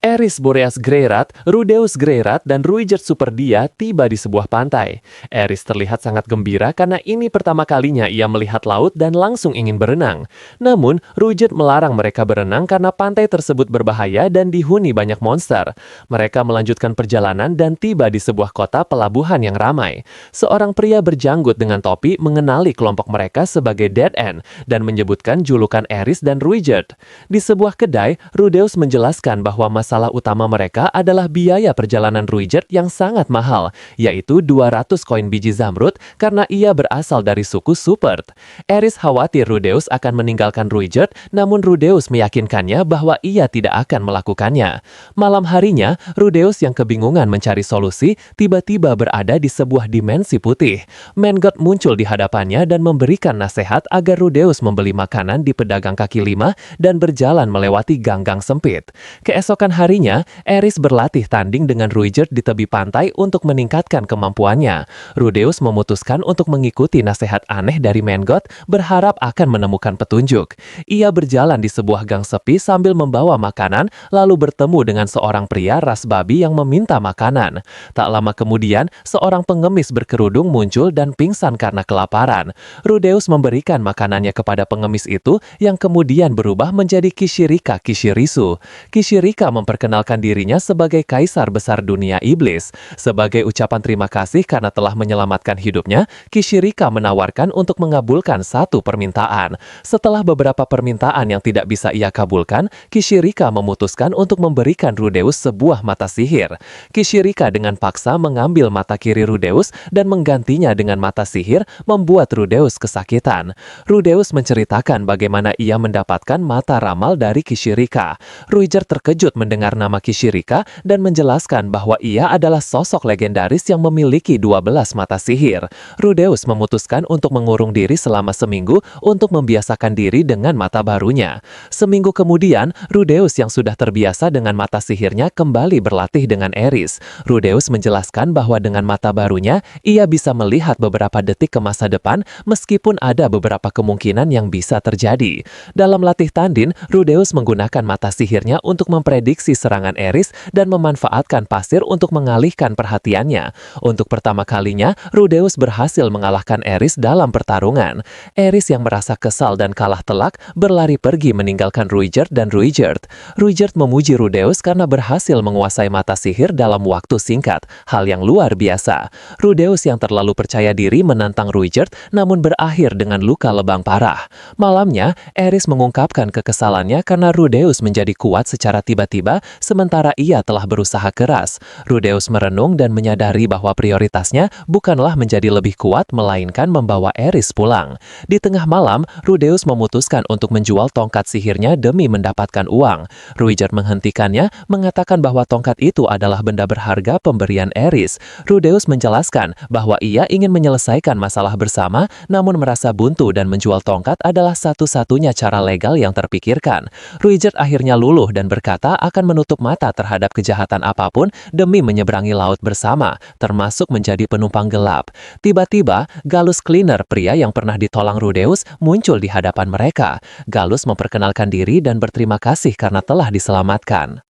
Eris Boreas Greyrat, Rudeus Greyrat, dan Ruijerd Superdia tiba di sebuah pantai. Eris terlihat sangat gembira karena ini pertama kalinya ia melihat laut dan langsung ingin berenang. Namun, Ruijerd melarang mereka berenang karena pantai tersebut berbahaya dan dihuni banyak monster. Mereka melanjutkan perjalanan dan tiba di sebuah kota pelabuhan yang ramai. Seorang pria berjanggut dengan topi mengenali kelompok mereka sebagai Dead End dan menyebutkan julukan Eris dan Ruijerd. Di sebuah kedai, Rudeus menjelaskan bahwa masalah utama mereka adalah biaya perjalanan Ruijerd yang sangat mahal, yaitu 200 koin biji zamrud karena ia berasal dari suku Supert. Eris khawatir Rudeus akan meninggalkan Ruijerd, namun Rudeus meyakinkannya bahwa ia tidak akan melakukannya. Malam harinya, Rudeus yang kebingungan mencari solusi, tiba-tiba berada di sebuah dimensi putih. Man-God muncul di hadapannya dan memberikan nasihat agar Rudeus membeli makanan di pedagang kaki lima dan berjalan melewati gang-gang sempit. Keesokan harinya, Eris berlatih tanding dengan Ruijerd di tepi pantai untuk meningkatkan kemampuannya. Rudeus memutuskan untuk mengikuti nasihat aneh dari Man-God, berharap akan menemukan petunjuk. Ia berjalan di sebuah gang sepi sambil membawa makanan, lalu bertemu dengan seorang pria ras babi yang meminta makanan. Tak lama kemudian, seorang pengemis berkerudung muncul dan pingsan karena kelaparan. Rudeus memberikan makanannya kepada pengemis itu, yang kemudian berubah menjadi Kishirika Kishirisu. Kishirika memperkenalkan dirinya sebagai kaisar besar dunia iblis. Sebagai ucapan terima kasih karena telah menyelamatkan hidupnya, Kishirika menawarkan untuk mengabulkan satu permintaan. Setelah beberapa permintaan yang tidak bisa ia kabulkan, Kishirika memutuskan untuk memberikan Rudeus sebuah mata sihir. Kishirika dengan paksa mengambil mata kiri Rudeus dan menggantinya dengan mata sihir, membuat Rudeus kesakitan. Rudeus menceritakan bagaimana ia mendapatkan mata ramal dari Kishirika. Ruijerd terkejut mendengar nama Kishirika dan menjelaskan bahwa ia adalah sosok legendaris yang memiliki 12 mata sihir. Rudeus memutuskan untuk mengurung diri selama seminggu untuk membiasakan diri dengan mata barunya. Seminggu kemudian, Rudeus yang sudah terbiasa dengan mata sihirnya kembali berlatih dengan Eris. Rudeus menjelaskan bahwa dengan mata barunya, ia bisa melihat beberapa detik ke masa depan meskipun ada beberapa kemungkinan yang bisa terjadi. Dalam latih tanding, Rudeus menggunakan mata sihirnya untuk memprediksi serangan Eris dan memanfaatkan pasir untuk mengalihkan perhatiannya. Untuk pertama kalinya, Rudeus berhasil mengalahkan Eris dalam pertarungan. Eris yang merasa kesal dan kalah telak berlari pergi meninggalkan Ruijerd dan Ruijerd. Ruijerd memuji Rudeus karena berhasil menguasai mata sihir dalam waktu singkat, hal yang luar biasa. Rudeus yang terlalu percaya diri menantang Ruijerd namun berakhir dengan luka lebam parah. Malamnya, Eris mengungkapkan kekesalannya karena Rudeus menjadi kuat secara tiba-tiba sementara ia telah berusaha keras. Rudeus merenung dan menyadari bahwa prioritasnya bukanlah menjadi lebih kuat melainkan membawa Eris pulang. Di tengah malam, Rudeus memutuskan untuk menjual tongkat sihirnya demi mendapatkan uang. Ruijerd menghentikannya, mengatakan bahwa tongkat itu adalah benda berharga pemberian Eris. Rudeus menjelaskan bahwa ia ingin menyelesaikan masalah bersama, namun merasa buntu dan menjual tongkat adalah satu-satunya cara legal yang terpikirkan. Ruijerd akhirnya luluh dan berkata akan menutup mata terhadap kejahatan apapun demi menyeberangi laut bersama, termasuk menjadi penumpang gelap. Tiba-tiba, Gallus Cleaner, pria yang pernah ditolong Rudeus, muncul di hadapan mereka. Gallus memperkenalkan diri dan berterima kasih karena telah diselamatkan.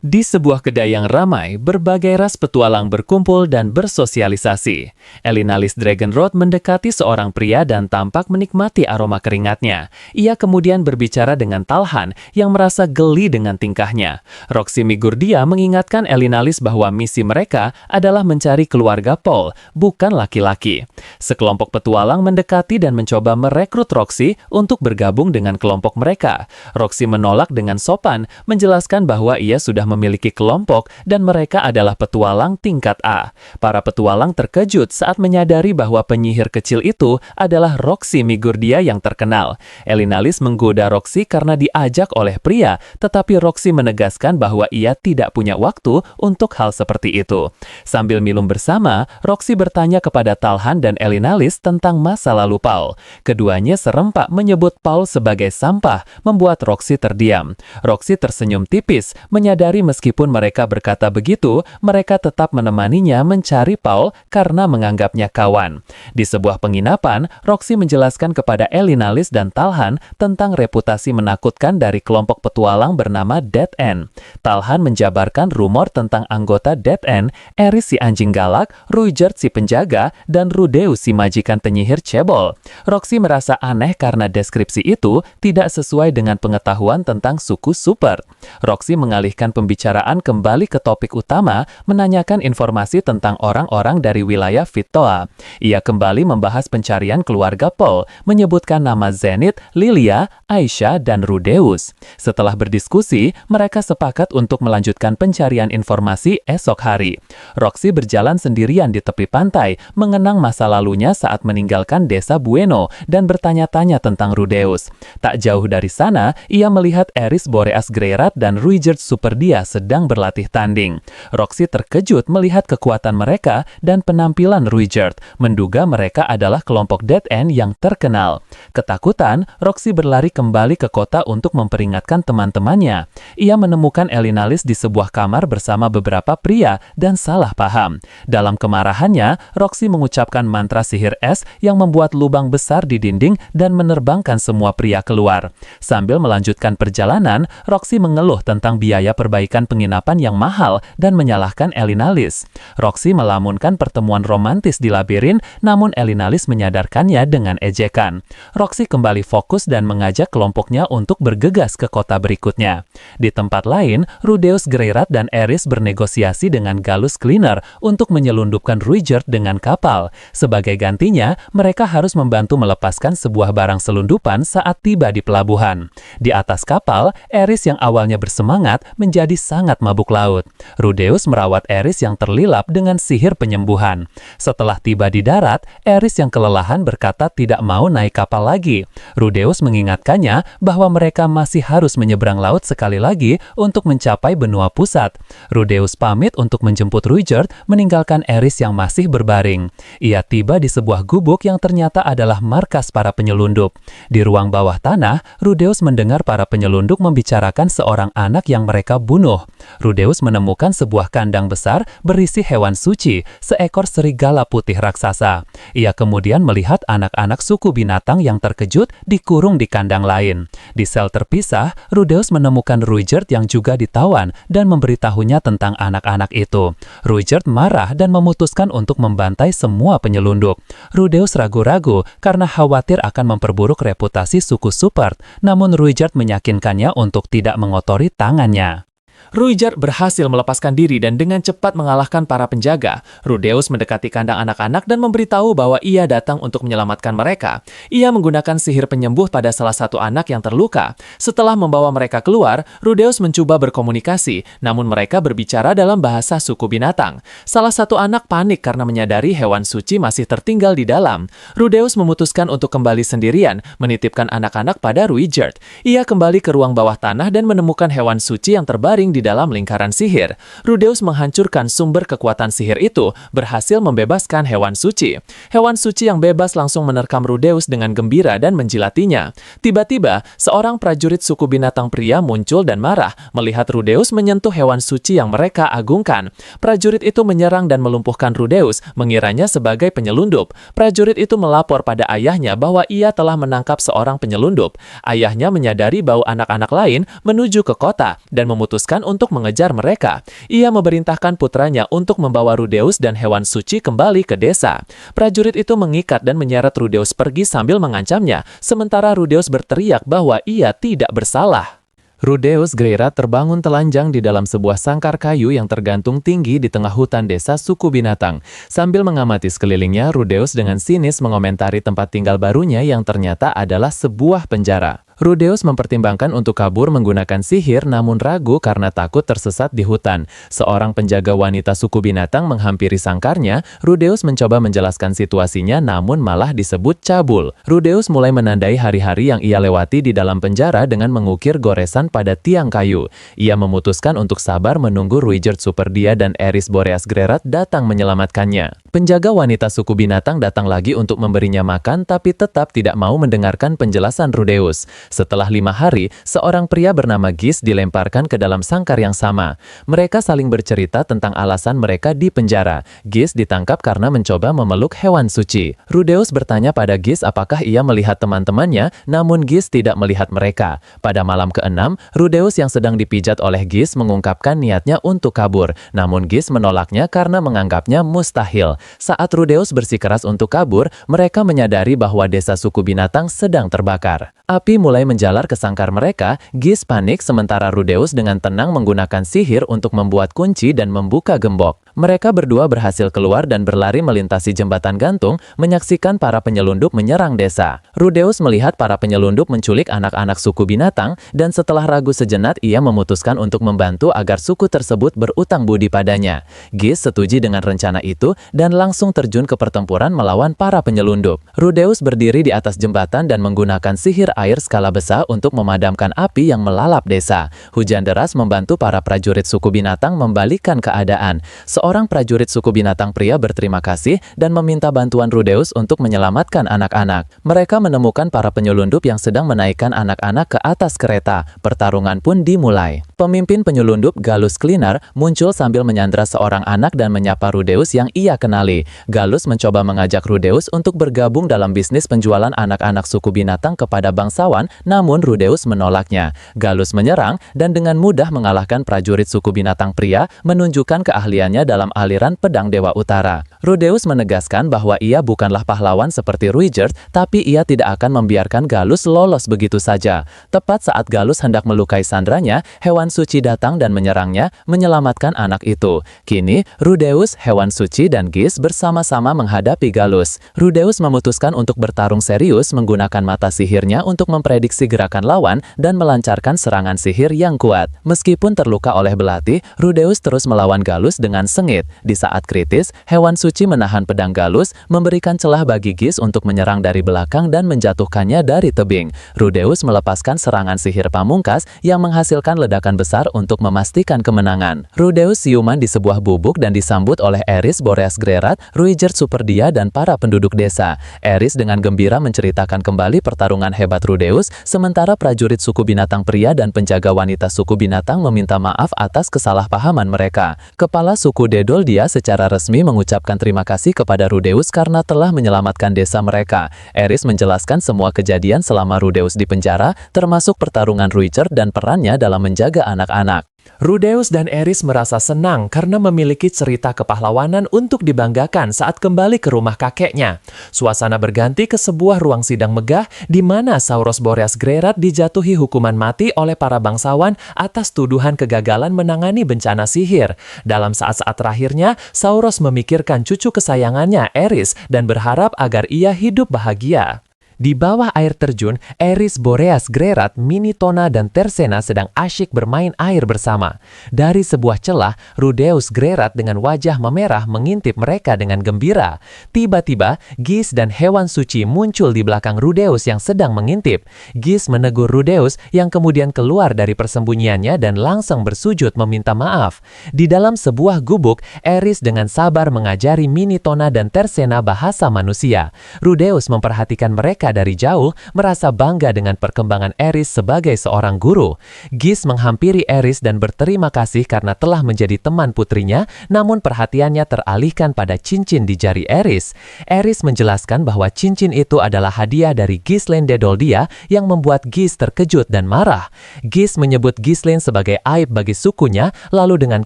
Di sebuah kedai yang ramai, berbagai ras petualang berkumpul dan bersosialisasi. Elinalis Dragonrod mendekati seorang pria dan tampak menikmati aroma keringatnya. Ia kemudian berbicara dengan Talhan yang merasa geli dengan tingkahnya. Roxy Migurdia mengingatkan Elinalis bahwa misi mereka adalah mencari keluarga Paul, bukan laki-laki. Sekelompok petualang mendekati dan mencoba merekrut Roxy untuk bergabung dengan kelompok mereka. Roxy menolak dengan sopan, menjelaskan bahwa ia sudah memiliki kelompok dan mereka adalah petualang tingkat A. Para petualang terkejut saat menyadari bahwa penyihir kecil itu adalah Roxy Migurdia yang terkenal. Elinalis menggoda Roxy karena diajak oleh pria, tetapi Roxy menegaskan bahwa ia tidak punya waktu untuk hal seperti itu. Sambil minum bersama, Roxy bertanya kepada Talhan dan Elinalis tentang masa lalu Paul. Keduanya serempak menyebut Paul sebagai sampah, membuat Roxy terdiam. Roxy tersenyum tipis, menyadari Tapi meskipun mereka berkata begitu, mereka tetap menemaninya mencari Paul karena menganggapnya kawan. Di sebuah penginapan, Roxy menjelaskan kepada Elinalis dan Talhan tentang reputasi menakutkan dari kelompok petualang bernama Dead End. Talhan menjabarkan rumor tentang anggota Dead End, Eris si anjing galak, Ruijerd si penjaga, dan Rudeus si majikan penyihir cebol. Roxy merasa aneh karena deskripsi itu tidak sesuai dengan pengetahuan tentang suku Super. Roxy mengalihkan pembicaraan kembali ke topik utama, menanyakan informasi tentang orang-orang dari wilayah Vitoa. Ia kembali membahas pencarian keluarga Paul, menyebutkan nama Zenith, Lilia, Aisyah, dan Rudeus. Setelah berdiskusi, mereka sepakat untuk melanjutkan pencarian informasi esok hari. Roxy berjalan sendirian di tepi pantai, mengenang masa lalunya saat meninggalkan desa Bueno dan bertanya-tanya tentang Rudeus. Tak jauh dari sana, ia melihat Eris Boreas Greyrat dan Ruijerd Superdia sedang berlatih tanding. Roxy terkejut melihat kekuatan mereka dan penampilan Ruijerd, menduga mereka adalah kelompok Dead End yang terkenal. Ketakutan, Roxy berlari kembali ke kota untuk memperingatkan teman-temannya. Ia menemukan Elinalis di sebuah kamar bersama beberapa pria dan salah paham. Dalam kemarahannya, Roxy mengucapkan mantra sihir es yang membuat lubang besar di dinding dan menerbangkan semua pria keluar. Sambil melanjutkan perjalanan, Roxy mengeluh tentang biaya perbaikan penginapan yang mahal dan menyalahkan Elinalis. Roxy melamunkan pertemuan romantis di labirin, namun Elinalis menyadarkannya dengan ejekan. Roxy kembali fokus dan mengajak kelompoknya untuk bergegas ke kota berikutnya. Di tempat lain, Rudeus Greyrat dan Eris bernegosiasi dengan Gallus Cleaner untuk menyelundupkan Ruijerd dengan kapal. Sebagai gantinya, mereka harus membantu melepaskan sebuah barang selundupan saat tiba di pelabuhan. Di atas kapal, Eris yang awalnya bersemangat menjadi sangat mabuk laut. Rudeus merawat Eris yang terlilap dengan sihir penyembuhan. Setelah tiba di darat, Eris yang kelelahan berkata tidak mau naik kapal lagi. Rudeus mengingatkannya bahwa mereka masih harus menyeberang laut sekali lagi untuk mencapai benua pusat. Rudeus pamit untuk menjemput Ruijerd, meninggalkan Eris yang masih berbaring. Ia tiba di sebuah gubuk yang ternyata adalah markas para penyelundup. Di ruang bawah tanah, Rudeus mendengar para penyelundup membicarakan seorang anak yang mereka bunuh. Rudeus menemukan sebuah kandang besar berisi hewan suci, seekor serigala putih raksasa. Ia kemudian melihat anak-anak suku binatang yang terkejut dikurung di kandang lain. Di sel terpisah, Rudeus menemukan Ruijerd yang juga ditawan dan memberitahunya tentang anak-anak itu. Ruijerd marah dan memutuskan untuk membantai semua penyelundup. Rudeus ragu-ragu karena khawatir akan memperburuk reputasi suku Super, namun Ruijerd meyakinkannya untuk tidak mengotori tangannya. Ruijerd berhasil melepaskan diri dan dengan cepat mengalahkan para penjaga. Rudeus mendekati kandang anak-anak dan memberitahu bahwa ia datang untuk menyelamatkan mereka. Ia menggunakan sihir penyembuh pada salah satu anak yang terluka. Setelah membawa mereka keluar, Rudeus mencoba berkomunikasi, namun mereka berbicara dalam bahasa suku binatang. Salah satu anak panik karena menyadari hewan suci masih tertinggal di dalam. Rudeus memutuskan untuk kembali sendirian, menitipkan anak-anak pada Ruijerd. Ia kembali ke ruang bawah tanah dan menemukan hewan suci yang terbaring di dalam lingkaran sihir. Rudeus menghancurkan sumber kekuatan sihir itu, berhasil membebaskan hewan suci. Hewan suci yang bebas langsung menerkam Rudeus dengan gembira dan menjilatinya. Tiba-tiba, seorang prajurit suku binatang pria muncul dan marah melihat Rudeus menyentuh hewan suci yang mereka agungkan. Prajurit itu menyerang dan melumpuhkan Rudeus, mengiranya sebagai penyelundup. Prajurit itu melapor pada ayahnya bahwa ia telah menangkap seorang penyelundup. Ayahnya menyadari bahwa anak-anak lain menuju ke kota dan memutuskan untuk mengejar mereka. Ia memerintahkan putranya untuk membawa Rudeus dan hewan suci kembali ke desa. Prajurit itu mengikat dan menyeret Rudeus pergi sambil mengancamnya, sementara Rudeus berteriak bahwa ia tidak bersalah. Rudeus Greyrat terbangun telanjang di dalam sebuah sangkar kayu yang tergantung tinggi di tengah hutan desa suku binatang. Sambil mengamati sekelilingnya, Rudeus dengan sinis mengomentari tempat tinggal barunya yang ternyata adalah sebuah penjara. Rudeus mempertimbangkan untuk kabur menggunakan sihir namun ragu karena takut tersesat di hutan. Seorang penjaga wanita suku binatang menghampiri sangkarnya. Rudeus mencoba menjelaskan situasinya namun malah disebut cabul. Rudeus mulai menandai hari-hari yang ia lewati di dalam penjara dengan mengukir goresan pada tiang kayu. Ia memutuskan untuk sabar menunggu Ruijerd Superdia dan Eris Boreas Greyrat datang menyelamatkannya. Penjaga wanita suku binatang datang lagi untuk memberinya makan tapi tetap tidak mau mendengarkan penjelasan Rudeus. Setelah 5 hari, seorang pria bernama Gis dilemparkan ke dalam sangkar yang sama. Mereka saling bercerita tentang alasan mereka di penjara. Gis ditangkap karena mencoba memeluk hewan suci. Rudeus bertanya pada Gis apakah ia melihat teman-temannya, namun Gis tidak melihat mereka. Pada malam ke-6, Rudeus yang sedang dipijat oleh Gis mengungkapkan niatnya untuk kabur, namun Gis menolaknya karena menganggapnya mustahil. Saat Rudeus bersikeras untuk kabur, mereka menyadari bahwa desa suku binatang sedang terbakar. Api mulai menjalar ke sangkar mereka. Gis panik sementara Rudeus dengan tenang menggunakan sihir untuk membuat kunci dan membuka gembok. Mereka berdua berhasil keluar dan berlari melintasi jembatan gantung, menyaksikan para penyelundup menyerang desa. Rudeus melihat para penyelundup menculik anak-anak suku binatang, dan setelah ragu sejenak ia memutuskan untuk membantu agar suku tersebut berutang budi padanya. Gis setuju dengan rencana itu dan langsung terjun ke pertempuran melawan para penyelundup. Rudeus berdiri di atas jembatan dan menggunakan sihir air skala besar untuk memadamkan api yang melalap desa. Hujan deras membantu para prajurit suku binatang membalikkan keadaan. Seorang prajurit suku binatang pria berterima kasih dan meminta bantuan Rudeus untuk menyelamatkan anak-anak. Mereka menemukan para penyelundup yang sedang menaikkan anak-anak ke atas kereta. Pertarungan pun dimulai. Pemimpin penyelundup, Gallus Cleaner, muncul sambil menyandra seorang anak dan menyapa Rudeus yang ia kenali. Gallus mencoba mengajak Rudeus untuk bergabung dalam bisnis penjualan anak-anak suku binatang kepada bangsawan, namun Rudeus menolaknya. Gallus menyerang dan dengan mudah mengalahkan prajurit suku binatang pria, menunjukkan keahliannya dalam aliran pedang Dewa Utara. Rudeus menegaskan bahwa ia bukanlah pahlawan seperti Ruijerd, tapi ia tidak akan membiarkan Gallus lolos begitu saja. Tepat saat Gallus hendak melukai sandranya, hewan suci datang dan menyerangnya, menyelamatkan anak itu. Kini, Rudeus, hewan suci, dan Gis bersama-sama menghadapi Gallus. Rudeus memutuskan untuk bertarung serius menggunakan mata sihirnya untuk memprediksi gerakan lawan dan melancarkan serangan sihir yang kuat. Meskipun terluka oleh belati, Rudeus terus melawan Gallus dengan sengit. Di saat kritis, hewan suci menahan pedang Gallus, memberikan celah bagi Gis untuk menyerang dari belakang dan menjatuhkannya dari tebing. Rudeus melepaskan serangan sihir pamungkas yang menghasilkan ledakan besar untuk memastikan kemenangan. Rudeus siuman di sebuah bubuk dan disambut oleh Eris Boreas Grerat, Ruijerd Superdia, dan para penduduk desa. Eris dengan gembira menceritakan kembali pertarungan hebat Rudeus, sementara prajurit suku binatang pria dan penjaga wanita suku binatang meminta maaf atas kesalahpahaman mereka. Kepala suku Dedoldia secara resmi mengucapkan terima kasih kepada Rudeus karena telah menyelamatkan desa mereka. Eris menjelaskan semua kejadian selama Rudeus di penjara, termasuk pertarungan Ruijerd dan perannya dalam menjaga anak-anak. Rudeus dan Eris merasa senang karena memiliki cerita kepahlawanan untuk dibanggakan saat kembali ke rumah kakeknya. Suasana berganti ke sebuah ruang sidang megah di mana Sauros Boreas Grerat dijatuhi hukuman mati oleh para bangsawan atas tuduhan kegagalan menangani bencana sihir. Dalam saat-saat terakhirnya, Sauros memikirkan cucu kesayangannya, Eris, dan berharap agar ia hidup bahagia. Di bawah air terjun, Eris Boreas Grerat, Minitona, dan Tersena sedang asyik bermain air bersama. Dari sebuah celah, Rudeus Grerat dengan wajah memerah mengintip mereka dengan gembira. Tiba-tiba, Gis dan hewan suci muncul di belakang Rudeus yang sedang mengintip. Gis menegur Rudeus yang kemudian keluar dari persembunyiannya dan langsung bersujud meminta maaf. Di dalam sebuah gubuk, Eris dengan sabar mengajari Minitona dan Tersena bahasa manusia. Rudeus memperhatikan mereka dari jauh, merasa bangga dengan perkembangan Eris sebagai seorang guru. Gis menghampiri Eris dan berterima kasih karena telah menjadi teman putrinya, namun perhatiannya teralihkan pada cincin di jari Eris. Eris menjelaskan bahwa cincin itu adalah hadiah dari Ghislaine Dedoldia yang membuat Gis terkejut dan marah. Gis menyebut Ghislaine sebagai aib bagi sukunya, lalu dengan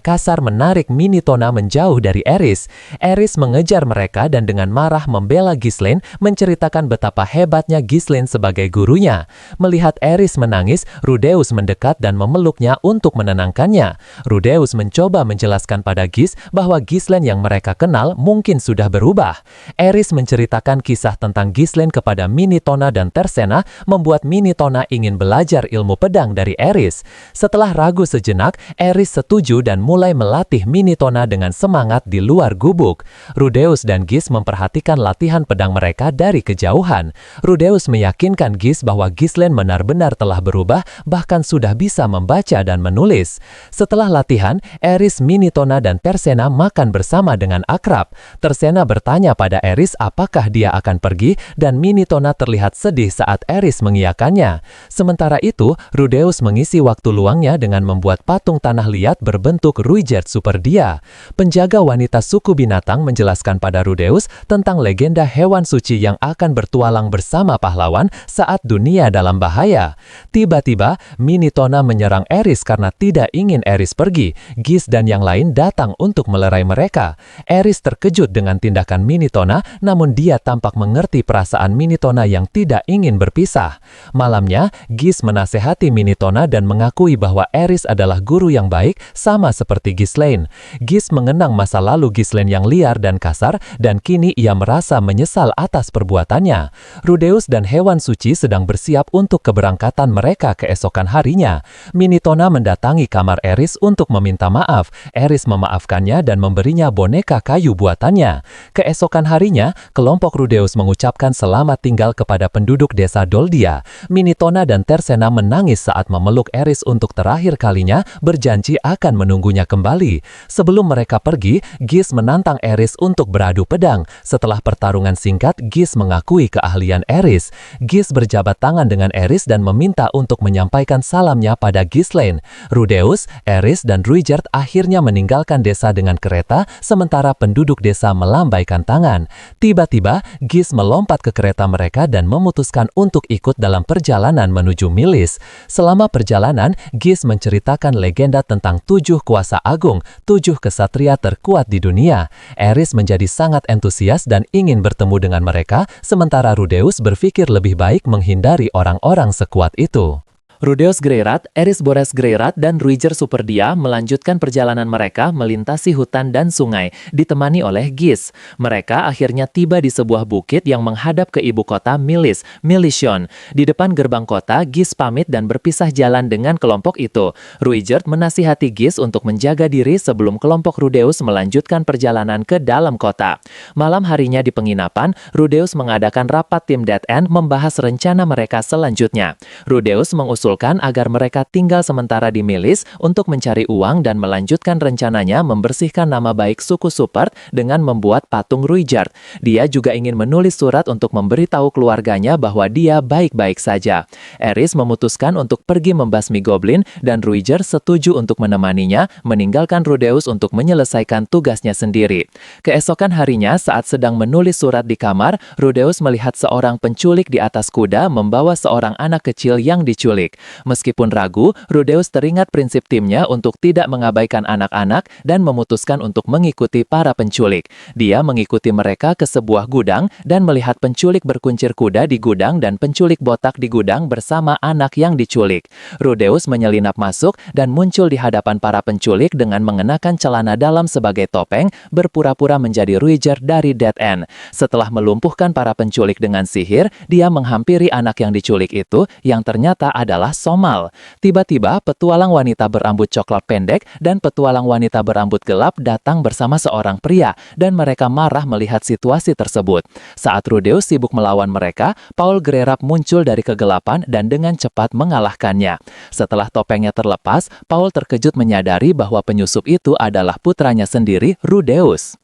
kasar menarik Minitona menjauh dari Eris. Eris mengejar mereka dan dengan marah membela Ghislaine, menceritakan betapa hebatnya Ghislaine sebagai gurunya. Melihat Eris menangis, Rudeus mendekat dan memeluknya untuk menenangkannya. Rudeus mencoba menjelaskan pada Gis bahwa Ghislaine yang mereka kenal mungkin sudah berubah. Eris menceritakan kisah tentang Ghislaine kepada Minitona dan Tersena, membuat Minitona ingin belajar ilmu pedang dari Eris. Setelah ragu sejenak, Eris setuju dan mulai melatih Minitona dengan semangat di luar gubuk. Rudeus dan Gis memperhatikan latihan pedang mereka dari kejauhan. Rudeus meyakinkan Gis bahwa Ghislaine benar-benar telah berubah, bahkan sudah bisa membaca dan menulis. Setelah latihan, Eris, Minitona, dan Tersena makan bersama dengan akrab. Tersena bertanya pada Eris apakah dia akan pergi, dan Minitona terlihat sedih saat Eris mengiyakannya. Sementara itu, Rudeus mengisi waktu luangnya dengan membuat patung tanah liat berbentuk Ruijert Superdia. Penjaga wanita suku binatang menjelaskan pada Rudeus tentang legenda hewan suci yang akan bertualang bersama pahlawan saat dunia dalam bahaya. Tiba-tiba, Minitona menyerang Eris karena tidak ingin Eris pergi. Gis dan yang lain datang untuk melerai mereka. Eris terkejut dengan tindakan Minitona, namun dia tampak mengerti perasaan Minitona yang tidak ingin berpisah. Malamnya, Gis menasehati Minitona dan mengakui bahwa Eris adalah guru yang baik, sama seperti Ghislaine. Gis mengenang masa lalu Ghislaine yang liar dan kasar, dan kini ia merasa menyesal atas perbuatannya. Rudeus dan hewan suci sedang bersiap untuk keberangkatan mereka keesokan harinya. Minitona mendatangi kamar Eris untuk meminta maaf. Eris memaafkannya dan memberinya boneka kayu buatannya. Keesokan harinya, kelompok Rudeus mengucapkan selamat tinggal kepada penduduk desa Doldia. Minitona dan Tersena menangis saat memeluk Eris untuk terakhir kalinya, berjanji akan menunggunya kembali. Sebelum mereka pergi, Gis menantang Eris untuk beradu pedang. Setelah pertarungan singkat, Gis mengakui keahlian Eris. Gis berjabat tangan dengan Eris dan meminta untuk menyampaikan salamnya pada Ghislaine. Rudeus, Eris, dan Ruijert akhirnya meninggalkan desa dengan kereta, sementara penduduk desa melambaikan tangan. Tiba-tiba, Gis melompat ke kereta mereka dan memutuskan untuk ikut dalam perjalanan menuju Milis. Selama perjalanan, Gis menceritakan legenda tentang 7 kuasa agung, 7 kesatria terkuat di dunia. Eris menjadi sangat antusias dan ingin bertemu dengan mereka, sementara Rudeus berpikir lebih baik menghindari orang-orang sekuat itu. Rudeus Greyrat, Eris Bores Greyrat, dan Ruijert Superdia melanjutkan perjalanan mereka melintasi hutan dan sungai, ditemani oleh Gis. Mereka akhirnya tiba di sebuah bukit yang menghadap ke ibu kota Milis, Milition. Di depan gerbang kota, Gis pamit dan berpisah jalan dengan kelompok itu. Ruijert menasihati Gis untuk menjaga diri sebelum kelompok Rudeus melanjutkan perjalanan ke dalam kota. Malam harinya di penginapan, Rudeus mengadakan rapat tim Dead End membahas rencana mereka selanjutnya. Rudeus mengusulkan agar mereka tinggal sementara di Milis untuk mencari uang dan melanjutkan rencananya membersihkan nama baik suku Supert dengan membuat patung Ruijert. Dia juga ingin menulis surat untuk memberitahu keluarganya bahwa dia baik-baik saja. Eris memutuskan untuk pergi membasmi goblin dan Ruijert setuju untuk menemaninya, meninggalkan Rudeus untuk menyelesaikan tugasnya sendiri. Keesokan harinya saat sedang menulis surat di kamar, Rudeus melihat seorang penculik di atas kuda membawa seorang anak kecil yang diculik. Meskipun ragu, Rudeus teringat prinsip timnya untuk tidak mengabaikan anak-anak dan memutuskan untuk mengikuti para penculik. Dia mengikuti mereka ke sebuah gudang dan melihat penculik berkuncir kuda di gudang dan penculik botak di gudang bersama anak yang diculik. Rudeus menyelinap masuk dan muncul di hadapan para penculik dengan mengenakan celana dalam sebagai topeng, berpura-pura menjadi Ruijert dari Dead End. Setelah melumpuhkan para penculik dengan sihir, dia menghampiri anak yang diculik itu, yang ternyata adalah Somal. Tiba-tiba, petualang wanita berambut coklat pendek dan petualang wanita berambut gelap datang bersama seorang pria, dan mereka marah melihat situasi tersebut. Saat Rudeus sibuk melawan mereka, Paul Greyrat muncul dari kegelapan dan dengan cepat mengalahkannya. Setelah topengnya terlepas, Paul terkejut menyadari bahwa penyusup itu adalah putranya sendiri, Rudeus.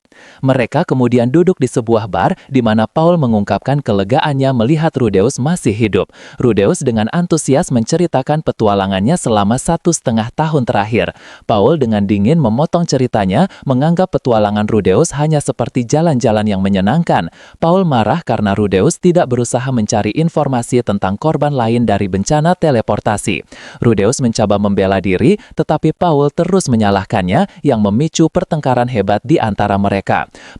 Mereka kemudian duduk di sebuah bar di mana Paul mengungkapkan kelegaannya melihat Rudeus masih hidup. Rudeus dengan antusias menceritakan petualangannya selama 1,5 tahun terakhir. Paul dengan dingin memotong ceritanya, menganggap petualangan Rudeus hanya seperti jalan-jalan yang menyenangkan. Paul marah karena Rudeus tidak berusaha mencari informasi tentang korban lain dari bencana teleportasi. Rudeus mencoba membela diri, tetapi Paul terus menyalahkannya, yang memicu pertengkaran hebat di antara mereka.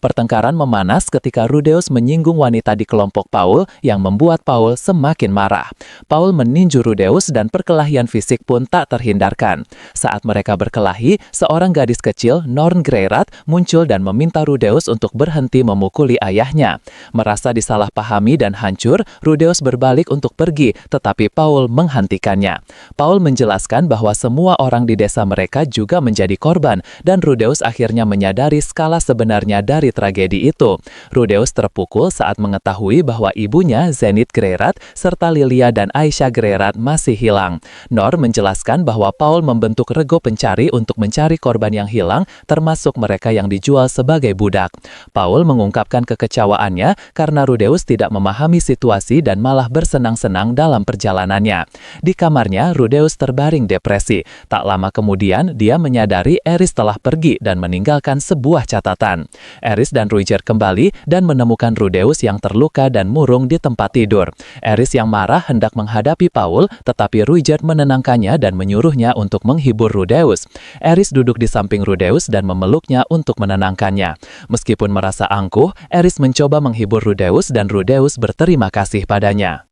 Pertengkaran memanas ketika Rudeus menyinggung wanita di kelompok Paul, yang membuat Paul semakin marah. Paul meninju Rudeus dan perkelahian fisik pun tak terhindarkan. Saat mereka berkelahi, seorang gadis kecil, Norn Greyrat, muncul dan meminta Rudeus untuk berhenti memukuli ayahnya. Merasa disalahpahami dan hancur, Rudeus berbalik untuk pergi, tetapi Paul menghentikannya. Paul menjelaskan bahwa semua orang di desa mereka juga menjadi korban, dan Rudeus akhirnya menyadari skala sebenarnya sebenarnya dari tragedi itu. Rudeus terpukul saat mengetahui bahwa ibunya, Zenith Greyrat, serta Lilia dan Aisyah Greyrat masih hilang. Nor menjelaskan bahwa Paul membentuk rego pencari untuk mencari korban yang hilang, termasuk mereka yang dijual sebagai budak. Paul mengungkapkan kekecewaannya karena Rudeus tidak memahami situasi dan malah bersenang-senang dalam perjalanannya. Di kamarnya, Rudeus terbaring depresi. Tak lama kemudian, dia menyadari Eris telah pergi dan meninggalkan sebuah catatan. Eris dan Ruiger kembali dan menemukan Rudeus yang terluka dan murung di tempat tidur. Eris yang marah hendak menghadapi Paul, tetapi Ruiger menenangkannya dan menyuruhnya untuk menghibur Rudeus. Eris duduk di samping Rudeus dan memeluknya untuk menenangkannya. Meskipun merasa angkuh, Eris mencoba menghibur Rudeus dan Rudeus berterima kasih padanya.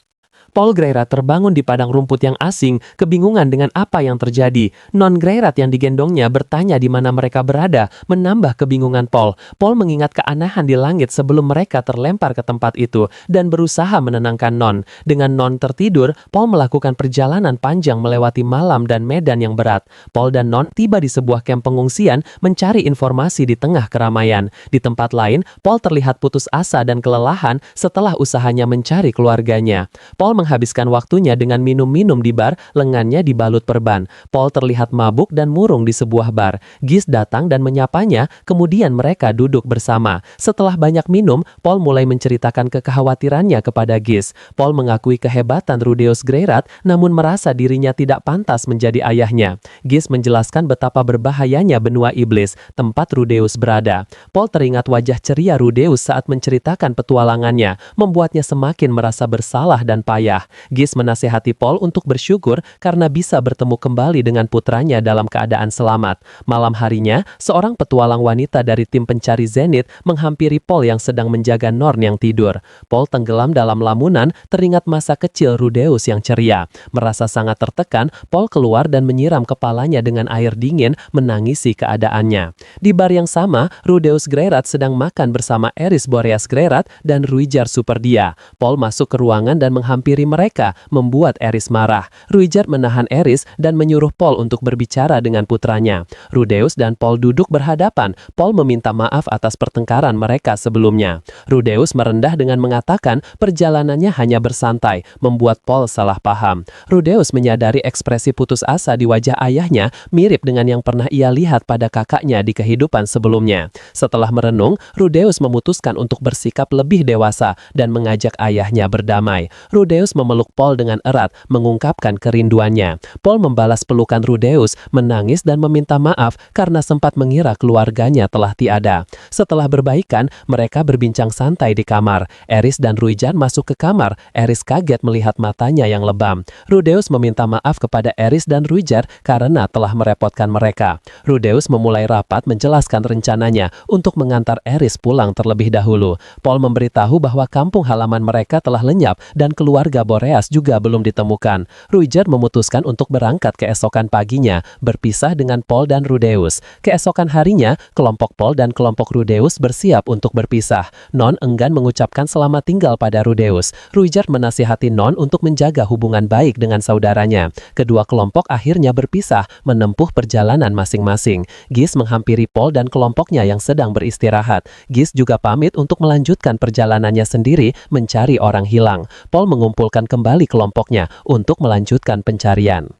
Paul Greyrat terbangun di padang rumput yang asing, kebingungan dengan apa yang terjadi. Non Greyrat yang digendongnya bertanya di mana mereka berada, menambah kebingungan Paul. Paul mengingat keanehan di langit sebelum mereka terlempar ke tempat itu, dan berusaha menenangkan Non. Dengan Non tertidur, Paul melakukan perjalanan panjang melewati malam dan medan yang berat. Paul dan Non tiba di sebuah kamp pengungsian, mencari informasi di tengah keramaian. Di tempat lain, Paul terlihat putus asa dan kelelahan setelah usahanya mencari keluarganya. Paul menghabiskan waktunya dengan minum-minum di bar, lengannya dibalut perban. Paul terlihat mabuk dan murung di sebuah bar. Gis datang dan menyapanya, kemudian mereka duduk bersama. Setelah banyak minum, Paul mulai menceritakan kekhawatirannya kepada Gis. Paul mengakui kehebatan Rudeus Greyrat, namun merasa dirinya tidak pantas menjadi ayahnya. Gis menjelaskan betapa berbahayanya benua iblis, tempat Rudeus berada. Paul teringat wajah ceria Rudeus saat menceritakan petualangannya, membuatnya semakin merasa bersalah dan payah. Gis menasihati Paul untuk bersyukur karena bisa bertemu kembali dengan putranya dalam keadaan selamat. Malam harinya, seorang petualang wanita dari tim pencari Zenith menghampiri Paul yang sedang menjaga Norn yang tidur. Paul tenggelam dalam lamunan, teringat masa kecil Rudeus yang ceria. Merasa sangat tertekan, Paul keluar dan menyiram kepalanya dengan air dingin, menangisi keadaannya. Di bar yang sama, Rudeus Greyrat sedang makan bersama Eris Boreas Greyrat dan Ruiger Superdia. Paul masuk ke ruangan dan menghampiri mereka, membuat Eris marah. Ruiger menahan Eris dan menyuruh Paul untuk berbicara dengan putranya. Rudeus dan Paul duduk berhadapan. Paul meminta maaf atas pertengkaran mereka sebelumnya. Rudeus merendah dengan mengatakan perjalanannya hanya bersantai, membuat Paul salah paham. Rudeus menyadari ekspresi putus asa di wajah ayahnya mirip dengan yang pernah ia lihat pada kakaknya di kehidupan sebelumnya. Setelah merenung, Rudeus memutuskan untuk bersikap lebih dewasa dan mengajak ayahnya berdamai. Rudeus memeluk Paul dengan erat, mengungkapkan kerinduannya. Paul membalas pelukan Rudeus, menangis dan meminta maaf karena sempat mengira keluarganya telah tiada. Setelah berbaikan, mereka berbincang santai di kamar. Eris dan Ruiger masuk ke kamar. Eris kaget melihat matanya yang lebam. Rudeus meminta maaf kepada Eris dan Ruiger karena telah merepotkan mereka. Rudeus memulai rapat menjelaskan rencananya untuk mengantar Eris pulang terlebih dahulu. Paul memberitahu bahwa kampung halaman mereka telah lenyap dan keluarga Boreas juga belum ditemukan. Ruiger memutuskan untuk berangkat keesokan paginya, berpisah dengan Paul dan Rudeus. Keesokan harinya, kelompok Paul dan kelompok Rudeus bersiap untuk berpisah. Non enggan mengucapkan selamat tinggal pada Rudeus. Ruiger menasihati Non untuk menjaga hubungan baik dengan saudaranya. Kedua kelompok akhirnya berpisah, menempuh perjalanan masing-masing. Gis menghampiri Paul dan kelompoknya yang sedang beristirahat. Gis juga pamit untuk melanjutkan perjalanannya sendiri mencari orang hilang. Paul mengumpulkan kembali kelompoknya untuk melanjutkan pencarian.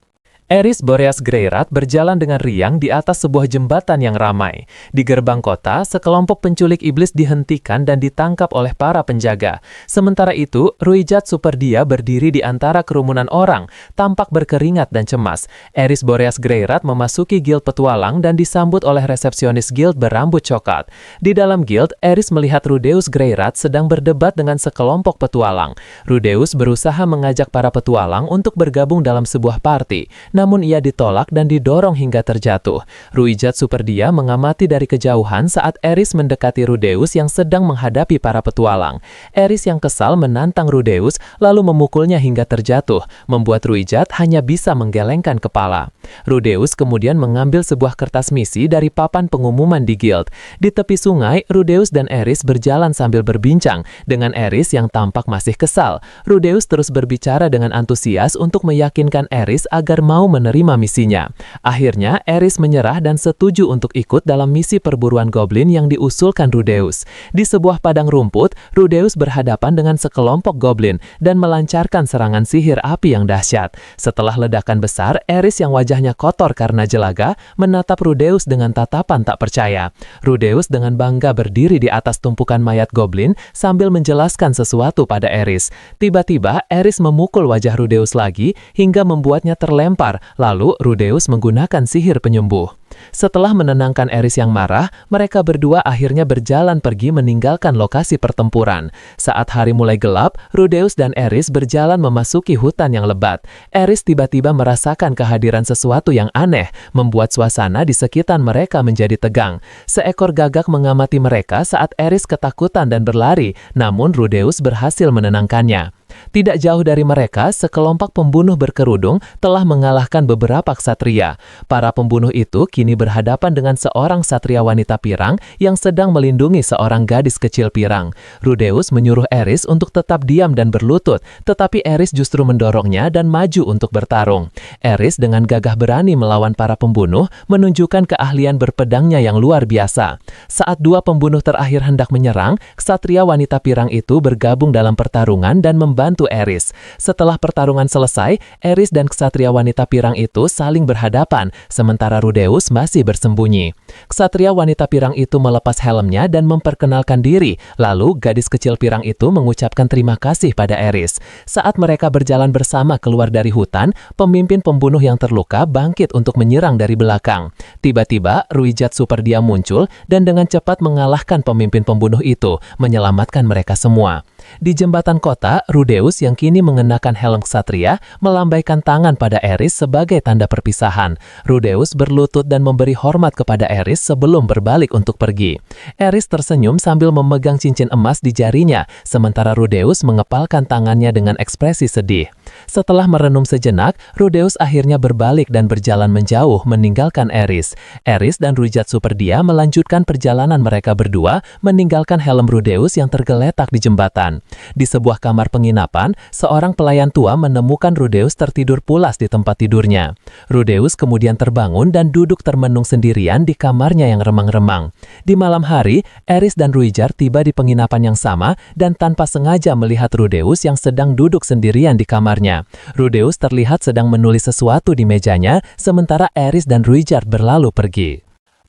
Eris Boreas Greyrat berjalan dengan riang di atas sebuah jembatan yang ramai. Di gerbang kota, sekelompok penculik iblis dihentikan dan ditangkap oleh para penjaga. Sementara itu, Ruiger Superdia berdiri di antara kerumunan orang, tampak berkeringat dan cemas. Eris Boreas Greyrat memasuki guild petualang dan disambut oleh resepsionis guild berambut coklat. Di dalam guild, Eris melihat Rudeus Greyrat sedang berdebat dengan sekelompok petualang. Rudeus berusaha mengajak para petualang untuk bergabung dalam sebuah party. Namun ia ditolak dan didorong hingga terjatuh. Ruiger Superdia mengamati dari kejauhan saat Eris mendekati Rudeus yang sedang menghadapi para petualang. Eris yang kesal menantang Rudeus lalu memukulnya hingga terjatuh, membuat Ruiger hanya bisa menggelengkan kepala. Rudeus kemudian mengambil sebuah kertas misi dari papan pengumuman di guild. Di tepi sungai, Rudeus dan Eris berjalan sambil berbincang, dengan Eris yang tampak masih kesal. Rudeus terus berbicara dengan antusias untuk meyakinkan Eris agar mau mau menerima misinya. Akhirnya, Eris menyerah dan setuju untuk ikut dalam misi perburuan goblin yang diusulkan Rudeus. Di sebuah padang rumput, Rudeus berhadapan dengan sekelompok goblin dan melancarkan serangan sihir api yang dahsyat. Setelah ledakan besar, Eris yang wajahnya kotor karena jelaga, menatap Rudeus dengan tatapan tak percaya. Rudeus dengan bangga berdiri di atas tumpukan mayat goblin sambil menjelaskan sesuatu pada Eris. Tiba-tiba, Eris memukul wajah Rudeus lagi hingga membuatnya terlempar, lalu Rudeus menggunakan sihir penyembuh. Setelah menenangkan Eris yang marah, mereka berdua akhirnya berjalan pergi meninggalkan lokasi pertempuran. Saat hari mulai gelap, Rudeus dan Eris berjalan memasuki hutan yang lebat. Eris tiba-tiba merasakan kehadiran sesuatu yang aneh, membuat suasana di sekitar mereka menjadi tegang. Seekor gagak mengamati mereka saat Eris ketakutan dan berlari, namun Rudeus berhasil menenangkannya. Tidak jauh dari mereka, sekelompok pembunuh berkerudung telah mengalahkan beberapa ksatria. Para pembunuh itu kini berhadapan dengan seorang ksatria wanita pirang yang sedang melindungi seorang gadis kecil pirang. Rudeus menyuruh Eris untuk tetap diam dan berlutut, tetapi Eris justru mendorongnya dan maju untuk bertarung. Eris dengan gagah berani melawan para pembunuh, menunjukkan keahlian berpedangnya yang luar biasa. Saat dua pembunuh terakhir hendak menyerang, ksatria wanita pirang itu bergabung dalam pertarungan dan membantu Eris. Setelah pertarungan selesai, Eris dan ksatria wanita pirang itu saling berhadapan, sementara Rudeus masih bersembunyi. Ksatria wanita pirang itu melepas helmnya dan memperkenalkan diri, lalu gadis kecil pirang itu mengucapkan terima kasih pada Eris. Saat mereka berjalan bersama keluar dari hutan, pemimpin pembunuh yang terluka bangkit untuk menyerang dari belakang. Tiba-tiba, Ruijat Superdia muncul dan dengan cepat mengalahkan pemimpin pembunuh itu, menyelamatkan mereka semua. Di jembatan kota, Rudeus yang kini mengenakan helm ksatria melambaikan tangan pada Eris sebagai tanda perpisahan. Rudeus berlutut dan memberi hormat kepada Eris sebelum berbalik untuk pergi. Eris tersenyum sambil memegang cincin emas di jarinya, sementara Rudeus mengepalkan tangannya dengan ekspresi sedih. Setelah merenung sejenak, Rudeus akhirnya berbalik dan berjalan menjauh meninggalkan Eris. Eris dan Ruijat Superdia melanjutkan perjalanan mereka berdua meninggalkan helm Rudeus yang tergeletak di jembatan. Di sebuah kamar penginapan, seorang pelayan tua menemukan Rudeus tertidur pulas di tempat tidurnya. Rudeus kemudian terbangun dan duduk termenung sendirian di kamarnya yang remang-remang. Di malam hari, Eris dan Ruijat tiba di penginapan yang sama dan tanpa sengaja melihat Rudeus yang sedang duduk sendirian di kamarnya. Rudeus terlihat sedang menulis sesuatu di mejanya, sementara Eris dan Ruijat berlalu pergi.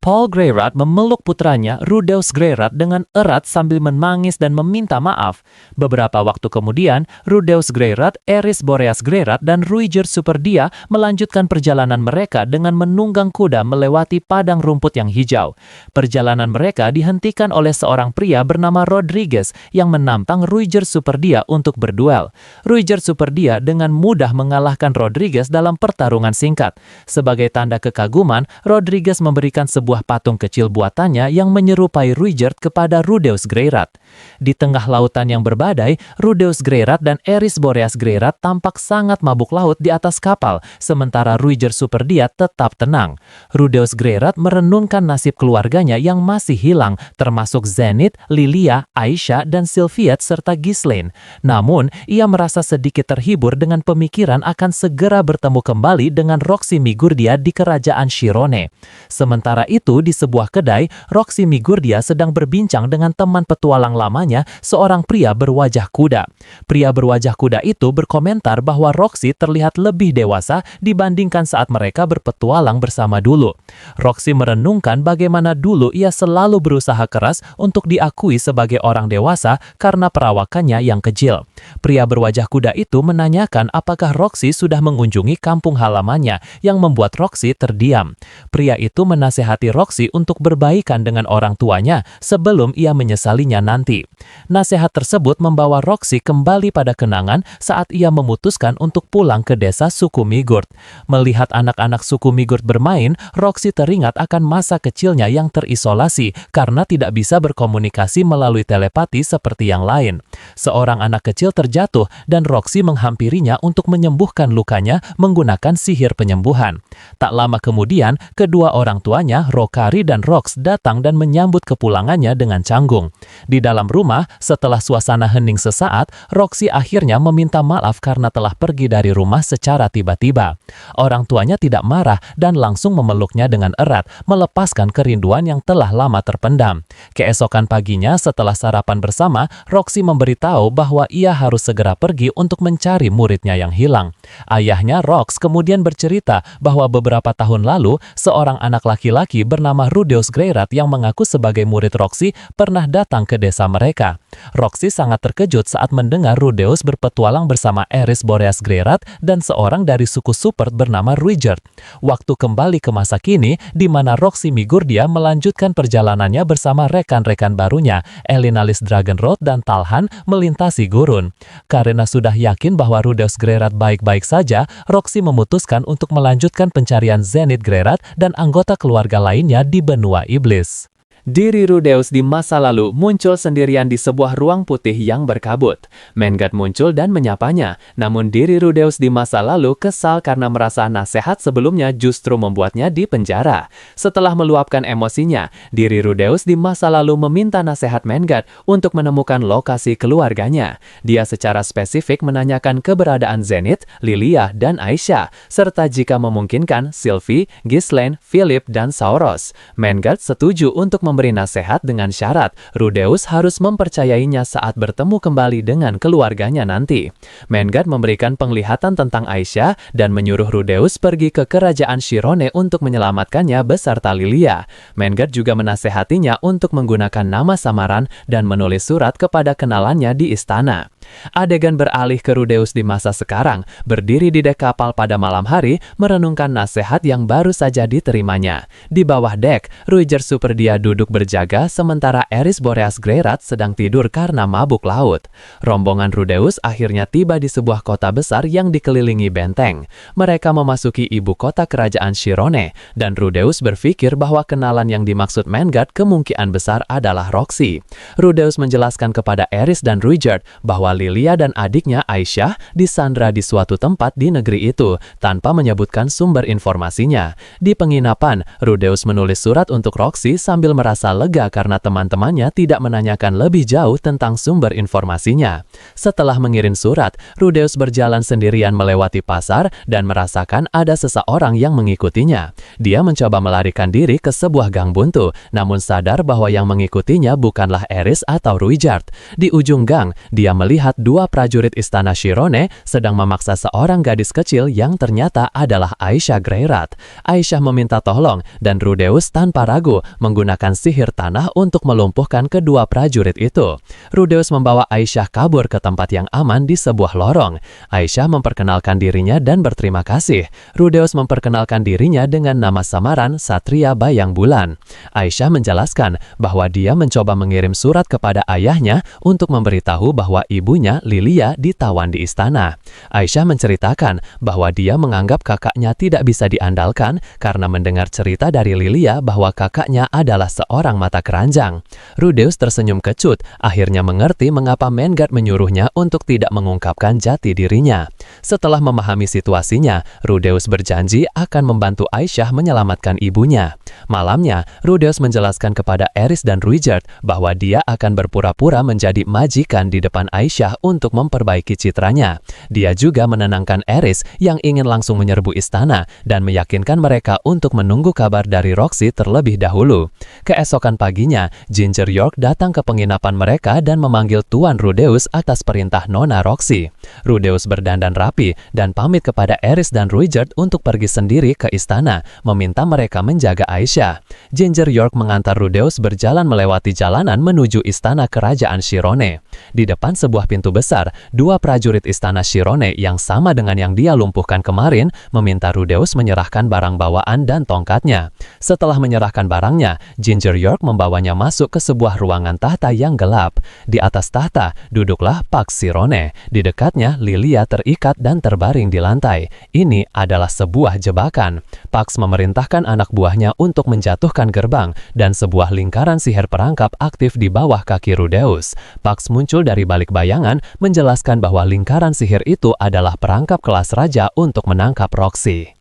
Paul Greyrat memeluk putranya Rudeus Greyrat dengan erat sambil menangis dan meminta maaf. Beberapa waktu kemudian, Rudeus Greyrat, Eris Boreas Greyrat, dan Ruijert Superdia melanjutkan perjalanan mereka dengan menunggang kuda melewati padang rumput yang hijau. Perjalanan mereka dihentikan oleh seorang pria bernama Rodriguez yang menantang Ruijert Superdia untuk berduel. Ruijert Superdia dengan mudah mengalahkan Rodriguez dalam pertarungan singkat. Sebagai tanda kekaguman, Rodriguez memberikan sebuah patung kecil buatannya yang menyerupai Ruijert kepada Rudeus Greyrat. Di tengah lautan yang berbadai, Rudeus Greyrat dan Eris Boreas Greyrat tampak sangat mabuk laut di atas kapal, sementara Ruijert Superdia tetap tenang. Rudeus Greyrat merenungkan nasib keluarganya yang masih hilang, termasuk Zenith, Lilia, Aisyah, dan Sylviet serta Ghislaine. Namun, ia merasa sedikit terhibur dengan pemikiran akan segera bertemu kembali dengan Roxy Migurdia di kerajaan Shirone. Sementara itu, di sebuah kedai, Roxy Migurdia sedang berbincang dengan teman petualang lamanya, seorang pria berwajah kuda. Pria berwajah kuda itu berkomentar bahwa Roxy terlihat lebih dewasa dibandingkan saat mereka berpetualang bersama dulu. Roxy merenungkan bagaimana dulu ia selalu berusaha keras untuk diakui sebagai orang dewasa karena perawakannya yang kecil. Pria berwajah kuda itu menanyakan apakah Roxy sudah mengunjungi kampung halamannya, yang membuat Roxy terdiam. Pria itu menasehati Roxy untuk berbaikan dengan orang tuanya sebelum ia menyesalinya nanti. Nasihat tersebut membawa Roxy kembali pada kenangan saat ia memutuskan untuk pulang ke desa suku Migurt. Melihat anak-anak suku Migurt bermain, Roxy teringat akan masa kecilnya yang terisolasi karena tidak bisa berkomunikasi melalui telepati seperti yang lain. Seorang anak kecil terjatuh dan Roxy menghampirinya untuk menyembuhkan lukanya menggunakan sihir penyembuhan. Tak lama kemudian, kedua orang tuanya, Rokari dan Rox datang dan menyambut kepulangannya dengan canggung. Di dalam rumah, setelah suasana hening sesaat, Roxy akhirnya meminta maaf karena telah pergi dari rumah secara tiba-tiba. Orang tuanya tidak marah dan langsung memeluknya dengan erat, melepaskan kerinduan yang telah lama terpendam. Keesokan paginya, setelah sarapan bersama, Roxy memberitahu bahwa ia harus segera pergi untuk mencari muridnya yang hilang. Ayahnya, Rox, kemudian bercerita bahwa beberapa tahun lalu, seorang anak laki-laki bernama Rudeus Greyrat yang mengaku sebagai murid Roxy pernah datang ke desa mereka. Roxy sangat terkejut saat mendengar Rudeus berpetualang bersama Eris Boreas Greyrat dan seorang dari suku Supert bernama Ruijert. Waktu kembali ke masa kini, di mana Roxy Migurdia melanjutkan perjalanannya bersama rekan-rekan barunya, Elinalis Dragonrod dan Talhan melintasi gurun. Karena sudah yakin bahwa Rudeus Greyrat baik-baik saja, Roxy memutuskan untuk melanjutkan pencarian Zenith Greyrat dan anggota keluarga lainnya di benua iblis. Diri Rudeus di masa lalu muncul sendirian di sebuah ruang putih yang berkabut. Mengad muncul dan menyapanya, namun diri Rudeus di masa lalu kesal karena merasa nasihat sebelumnya justru membuatnya di penjara. Setelah meluapkan emosinya, diri Rudeus di masa lalu meminta nasihat Mengad untuk menemukan lokasi keluarganya. Dia secara spesifik menanyakan keberadaan Zenith, Lilia, dan Aisyah, serta jika memungkinkan Sylvie, Ghislaine, Philip, dan Sauros. Mengad setuju untuk memberi nasihat dengan syarat Rudeus harus mempercayainya saat bertemu kembali dengan keluarganya nanti. Mengad memberikan penglihatan tentang Aisyah dan menyuruh Rudeus pergi ke kerajaan Shirone untuk menyelamatkannya beserta Lilia. Mengad juga menasehatinya untuk menggunakan nama samaran dan menulis surat kepada kenalannya di istana. Adegan beralih ke Rudeus di masa sekarang, berdiri di dek kapal pada malam hari, merenungkan nasihat yang baru saja diterimanya. Di bawah dek, Ruijert Superdia duduk berjaga sementara Eris Boreas Greyrat sedang tidur karena mabuk laut. Rombongan Rudeus akhirnya tiba di sebuah kota besar yang dikelilingi benteng. Mereka memasuki ibu kota kerajaan Shirone, dan Rudeus berpikir bahwa kenalan yang dimaksud Mengad kemungkinan besar adalah Roxy. Rudeus menjelaskan kepada Eris dan Ruijert bahwa Lilia dan adiknya Aisyah disandra di suatu tempat di negeri itu tanpa menyebutkan sumber informasinya. Di penginapan, Rudeus menulis surat untuk Roxy sambil merasa lega karena teman-temannya tidak menanyakan lebih jauh tentang sumber informasinya. Setelah mengirim surat, Rudeus berjalan sendirian melewati pasar dan merasakan ada seseorang yang mengikutinya. Dia mencoba melarikan diri ke sebuah gang buntu, namun sadar bahwa yang mengikutinya bukanlah Eris atau Ruijert. Di ujung gang, dia melihat dua prajurit istana Shirone sedang memaksa seorang gadis kecil yang ternyata adalah Aisyah Greyrat. Aisyah meminta tolong dan Rudeus tanpa ragu menggunakan sihir tanah untuk melumpuhkan kedua prajurit itu. Rudeus membawa Aisyah kabur ke tempat yang aman di sebuah lorong. Aisyah memperkenalkan dirinya dan berterima kasih. Rudeus memperkenalkan dirinya dengan nama samaran Satria Bayang Bulan. Aisyah menjelaskan bahwa dia mencoba mengirim surat kepada ayahnya untuk memberitahu bahwa ibunya, Lilia, ditawan di istana. Aisyah menceritakan bahwa dia menganggap kakaknya tidak bisa diandalkan karena mendengar cerita dari Lilia bahwa kakaknya adalah seorang mata keranjang. Rudeus tersenyum kecut, akhirnya mengerti mengapa Mengad menyuruhnya untuk tidak mengungkapkan jati dirinya. Setelah memahami situasinya, Rudeus berjanji akan membantu Aisyah menyelamatkan ibunya. Malamnya, Rudeus menjelaskan kepada Eris dan Ruijert bahwa dia akan berpura-pura menjadi majikan di depan Aisyah untuk memperbaiki citranya. Dia juga menenangkan Eris yang ingin langsung menyerbu istana dan meyakinkan mereka untuk menunggu kabar dari Roxy terlebih dahulu. Keesokan paginya, Ginger York datang ke penginapan mereka dan memanggil Tuan Rudeus atas perintah Nona Roxy. Rudeus berdandan rapi dan pamit kepada Eris dan Ruijert untuk pergi sendiri ke istana, meminta mereka menjaga Aisyah. Ginger York mengantar Rudeus berjalan melewati jalanan menuju istana kerajaan Shirone. Di depan sebuah pintu besar, dua prajurit istana Shirone yang sama dengan yang dia lumpuhkan kemarin meminta Rudeus menyerahkan barang bawaan dan tongkatnya. Setelah menyerahkan barangnya, Ginger York membawanya masuk ke sebuah ruangan tahta yang gelap. Di atas tahta, duduklah Pax Shirone. Di dekatnya, Lilia terikat dan terbaring di lantai. Ini adalah sebuah jebakan. Pax memerintahkan anak buahnya untuk menjatuhkan gerbang dan sebuah lingkaran sihir perangkap aktif di bawah kaki Rudeus. Pax muncul dari balik bayangan menjelaskan bahwa lingkaran sihir itu adalah perangkap kelas raja untuk menangkap Roxy.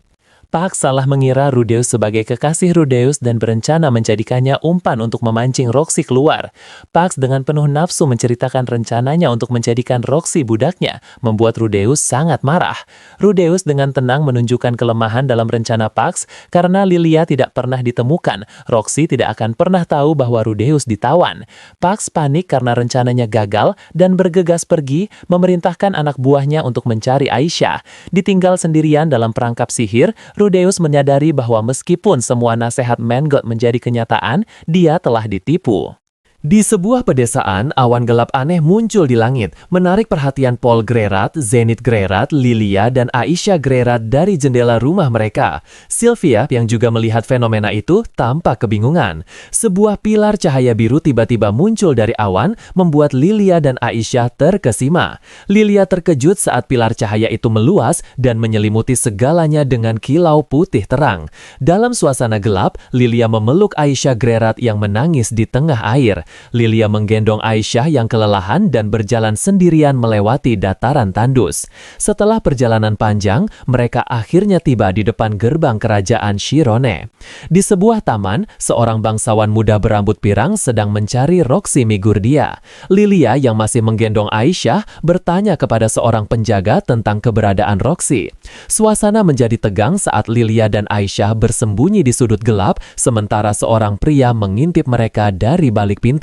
Pax salah mengira Rudeus sebagai kekasih Rudeus dan berencana menjadikannya umpan untuk memancing Roxy keluar. Pax dengan penuh nafsu menceritakan rencananya untuk menjadikan Roxy budaknya, membuat Rudeus sangat marah. Rudeus dengan tenang menunjukkan kelemahan dalam rencana Pax karena Lilia tidak pernah ditemukan. Roxy tidak akan pernah tahu bahwa Rudeus ditawan. Pax panik karena rencananya gagal dan bergegas pergi, memerintahkan anak buahnya untuk mencari Aisyah. Ditinggal sendirian dalam perangkap sihir, Rudeus menyadari bahwa meskipun semua nasihat Mangott menjadi kenyataan, dia telah ditipu. Di sebuah pedesaan, awan gelap aneh muncul di langit, menarik perhatian Paul Grerat, Zenith Grerat, Lilia, dan Aisyah Grerat dari jendela rumah mereka. Sylvia, yang juga melihat fenomena itu, tampak kebingungan. Sebuah pilar cahaya biru tiba-tiba muncul dari awan, membuat Lilia dan Aisyah terkesima. Lilia terkejut saat pilar cahaya itu meluas dan menyelimuti segalanya dengan kilau putih terang. Dalam suasana gelap, Lilia memeluk Aisyah Grerat yang menangis di tengah air. Lilia menggendong Aisyah yang kelelahan dan berjalan sendirian melewati dataran tandus. Setelah perjalanan panjang, mereka akhirnya tiba di depan gerbang kerajaan Shirone. Di sebuah taman, seorang bangsawan muda berambut pirang sedang mencari Roxy Migurdia. Lilia yang masih menggendong Aisyah bertanya kepada seorang penjaga tentang keberadaan Roxy. Suasana menjadi tegang saat Lilia dan Aisyah bersembunyi di sudut gelap, sementara seorang pria mengintip mereka dari balik pintu.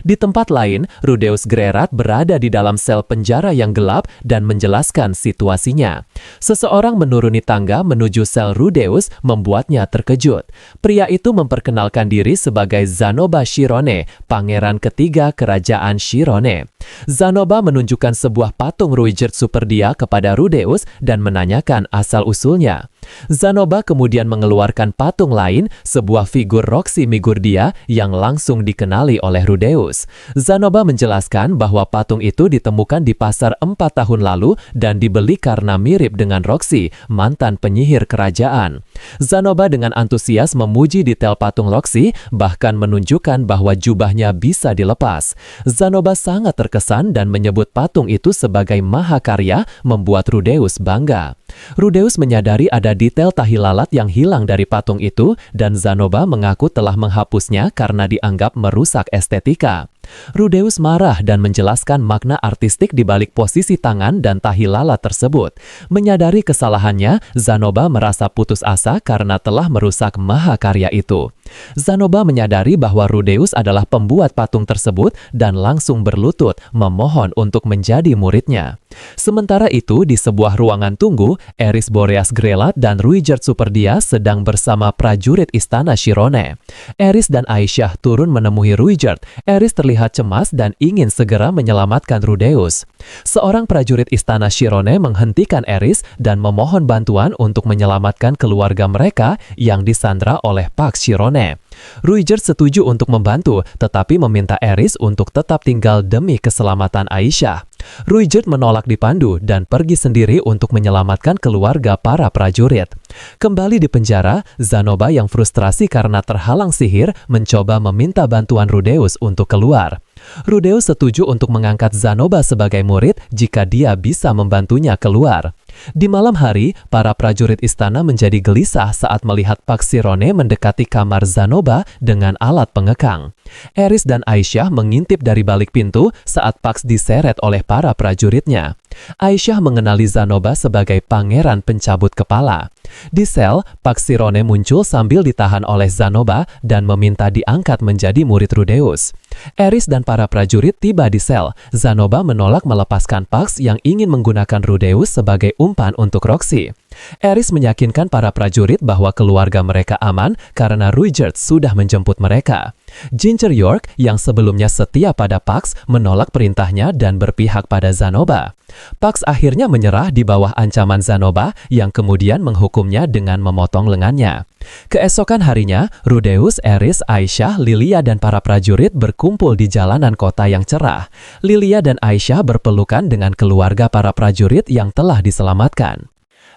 Di tempat lain, Rudeus Grerat berada di dalam sel penjara yang gelap dan menjelaskan situasinya. Seseorang menuruni tangga menuju sel Rudeus membuatnya terkejut. Pria itu memperkenalkan diri sebagai Zanoba Shirone, pangeran ketiga kerajaan Shirone. Zanoba menunjukkan sebuah patung Ruijert Superdia kepada Rudeus dan menanyakan asal-usulnya. Zanoba kemudian mengeluarkan patung lain, sebuah figur Roxy Migurdia yang langsung dikenali oleh Rudeus. Zanoba menjelaskan bahwa patung itu ditemukan di pasar 4 tahun lalu dan dibeli karena mirip dengan Roxy, mantan penyihir kerajaan. Zanoba dengan antusias memuji detail patung Roxy, bahkan menunjukkan bahwa jubahnya bisa dilepas. Zanoba sangat terkesan dan menyebut patung itu sebagai mahakarya, membuat Rudeus bangga. Rudeus menyadari ada detail tahi lalat yang hilang dari patung itu dan Zanoba mengaku telah menghapusnya karena dianggap merusak estetika. Rudeus marah dan menjelaskan makna artistik di balik posisi tangan dan tahi lalat tersebut. Menyadari kesalahannya, Zanoba merasa putus asa karena telah merusak mahakarya itu. Zanoba menyadari bahwa Rudeus adalah pembuat patung tersebut dan langsung berlutut memohon untuk menjadi muridnya. Sementara itu, di sebuah ruangan tunggu, Eris Boreas Grelat dan Ruijert Superdia sedang bersama prajurit istana Shirone. Eris dan Aisyah turun menemui Ruijert. Eris terlihat cemas dan ingin segera menyelamatkan Rudeus. Seorang prajurit istana Shirone menghentikan Eris dan memohon bantuan untuk menyelamatkan keluarga mereka yang disandra oleh Pax Shirone. Ruijert setuju untuk membantu, tetapi meminta Eris untuk tetap tinggal demi keselamatan Aisyah. Ruijert menolak dipandu dan pergi sendiri untuk menyelamatkan keluarga para prajurit. Kembali di penjara, Zanoba yang frustrasi karena terhalang sihir mencoba meminta bantuan Rudeus untuk keluar. Rudeus setuju untuk mengangkat Zanoba sebagai murid jika dia bisa membantunya keluar. Di malam hari, para prajurit istana menjadi gelisah saat melihat Pax Shirone mendekati kamar Zanoba dengan alat pengekang. Eris dan Aisyah mengintip dari balik pintu saat Pax diseret oleh para prajuritnya. Aisyah mengenali Zanoba sebagai pangeran pencabut kepala. Di sel, Pax Shirone muncul sambil ditahan oleh Zanoba dan meminta diangkat menjadi murid Rudeus. Eris dan para prajurit tiba di sel. Zanoba menolak melepaskan Pax yang ingin menggunakan Rudeus sebagai umpan untuk Roxy. Eris meyakinkan para prajurit bahwa keluarga mereka aman karena Ruijert sudah menjemput mereka. Ginger York yang sebelumnya setia pada Pax menolak perintahnya dan berpihak pada Zanoba. Pax akhirnya menyerah di bawah ancaman Zanoba yang kemudian menghukumnya dengan memotong lengannya. Keesokan harinya, Rudeus, Eris, Aisyah, Lilia, dan para prajurit berkumpul di jalanan kota yang cerah. Lilia dan Aisyah berpelukan dengan keluarga para prajurit yang telah diselamatkan.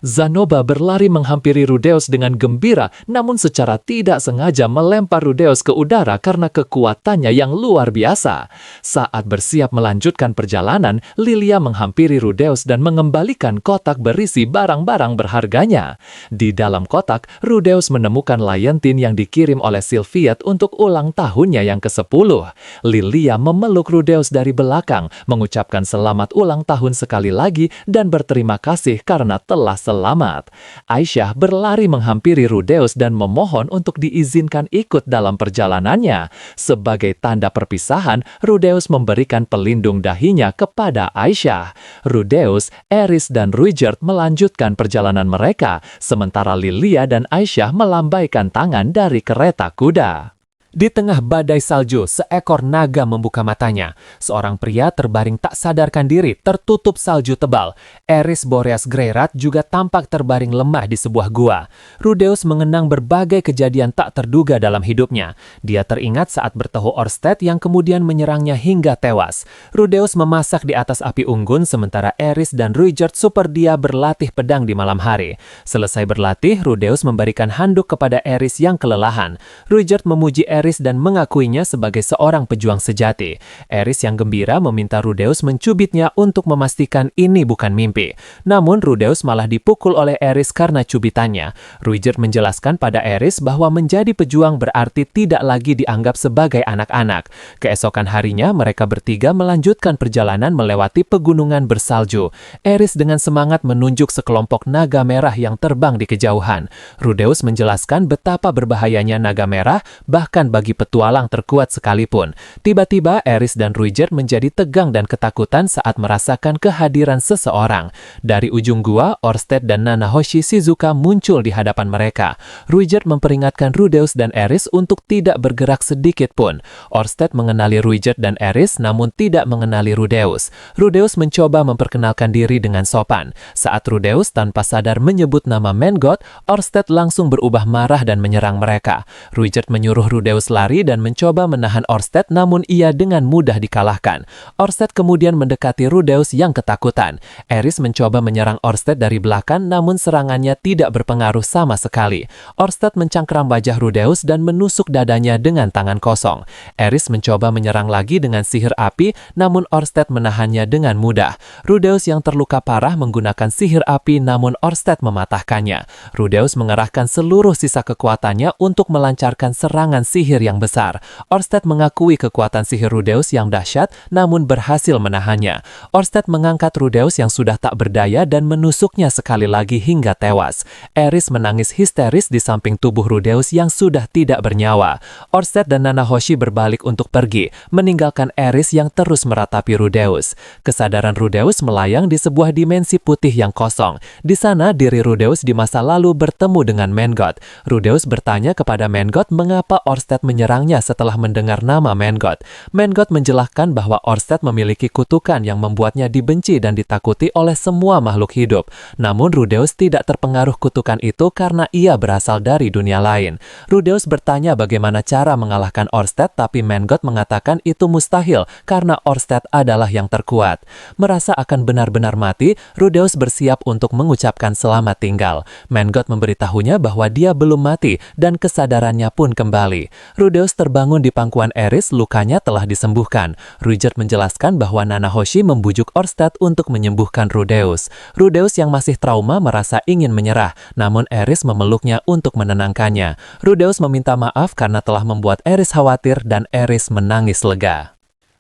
Zanoba berlari menghampiri Rudeus dengan gembira, namun secara tidak sengaja melempar Rudeus ke udara karena kekuatannya yang luar biasa. Saat bersiap melanjutkan perjalanan, Lilia menghampiri Rudeus dan mengembalikan kotak berisi barang-barang berharganya. Di dalam kotak, Rudeus menemukan liontin yang dikirim oleh Sylviet untuk ulang tahunnya yang ke-10. Lilia memeluk Rudeus dari belakang, mengucapkan selamat ulang tahun sekali lagi dan berterima kasih karena telah selamat. Aisyah berlari menghampiri Rudeus dan memohon untuk diizinkan ikut dalam perjalanannya. Sebagai tanda perpisahan, Rudeus memberikan pelindung dahinya kepada Aisyah. Rudeus, Eris, dan Ruijert melanjutkan perjalanan mereka, sementara Lilia dan Aisyah melambaikan tangan dari kereta kuda. Di tengah badai salju, seekor naga membuka matanya. Seorang pria terbaring tak sadarkan diri, tertutup salju tebal. Eris Boreas Greyrat juga tampak terbaring lemah di sebuah gua. Rudeus mengenang berbagai kejadian tak terduga dalam hidupnya. Dia teringat saat bertemu Orsted yang kemudian menyerangnya hingga tewas. Rudeus memasak di atas api unggun sementara Eris dan Ruijert Superdia berlatih pedang di malam hari. Selesai berlatih, Rudeus memberikan handuk kepada Eris yang kelelahan. Ruijert memuji Eris dan mengakuinya sebagai seorang pejuang sejati. Eris yang gembira meminta Rudeus mencubitnya untuk memastikan ini bukan mimpi. Namun Rudeus malah dipukul oleh Eris karena cubitannya. Ruijert menjelaskan pada Eris bahwa menjadi pejuang berarti tidak lagi dianggap sebagai anak-anak. Keesokan harinya mereka bertiga melanjutkan perjalanan melewati pegunungan bersalju. Eris dengan semangat menunjuk sekelompok naga merah yang terbang di kejauhan. Rudeus menjelaskan betapa berbahayanya naga merah, bahkan bagi petualang terkuat sekalipun. Tiba-tiba Eris dan Ruijert menjadi tegang dan ketakutan saat merasakan kehadiran seseorang. Dari ujung gua, Orsted dan Nanahoshi Shizuka muncul di hadapan mereka. Ruijert memperingatkan Rudeus dan Eris untuk tidak bergerak sedikit pun. Orsted mengenali Ruijert dan Eris namun tidak mengenali Rudeus. Rudeus mencoba memperkenalkan diri dengan sopan. Saat Rudeus tanpa sadar menyebut nama Mengot, Orsted langsung berubah marah dan menyerang mereka. Ruijert menyuruh Rudeus lari dan mencoba menahan Orsted, namun ia dengan mudah dikalahkan. Orsted kemudian mendekati Rudeus yang ketakutan. Eris mencoba menyerang Orsted dari belakang, namun serangannya tidak berpengaruh sama sekali. Orsted mencangkram wajah Rudeus dan menusuk dadanya dengan tangan kosong. Eris mencoba menyerang lagi dengan sihir api, namun Orsted menahannya dengan mudah. Rudeus yang terluka parah menggunakan sihir api, namun Orsted mematahkannya. Rudeus mengerahkan seluruh sisa kekuatannya untuk melancarkan serangan sihir yang besar. Orsted mengakui kekuatan sihir Rudeus yang dahsyat, namun berhasil menahannya. Orsted mengangkat Rudeus yang sudah tak berdaya dan menusuknya sekali lagi hingga tewas. Eris menangis histeris di samping tubuh Rudeus yang sudah tidak bernyawa. Orsted dan Nanahoshi berbalik untuk pergi, meninggalkan Eris yang terus meratapi Rudeus. Kesadaran Rudeus melayang di sebuah dimensi putih yang kosong. Di sana, diri Rudeus di masa lalu bertemu dengan Mengot. Rudeus bertanya kepada Mengot mengapa Orsted menyerangnya setelah mendengar nama Mengot. Mengot menjelaskan bahwa Orsted memiliki kutukan yang membuatnya dibenci dan ditakuti oleh semua makhluk hidup. Namun Rudeus tidak terpengaruh kutukan itu karena ia berasal dari dunia lain. Rudeus bertanya bagaimana cara mengalahkan Orsted, tapi Mengot mengatakan itu mustahil karena Orsted adalah yang terkuat. Merasa akan benar-benar mati, Rudeus bersiap untuk mengucapkan selamat tinggal. Mengot memberitahunya bahwa dia belum mati dan kesadarannya pun kembali. Rudeus terbangun di pangkuan Eris, lukanya telah disembuhkan. Ruijert menjelaskan bahwa Nanahoshi membujuk Orsted untuk menyembuhkan Rudeus. Rudeus yang masih trauma merasa ingin menyerah, namun Eris memeluknya untuk menenangkannya. Rudeus meminta maaf karena telah membuat Eris khawatir dan Eris menangis lega.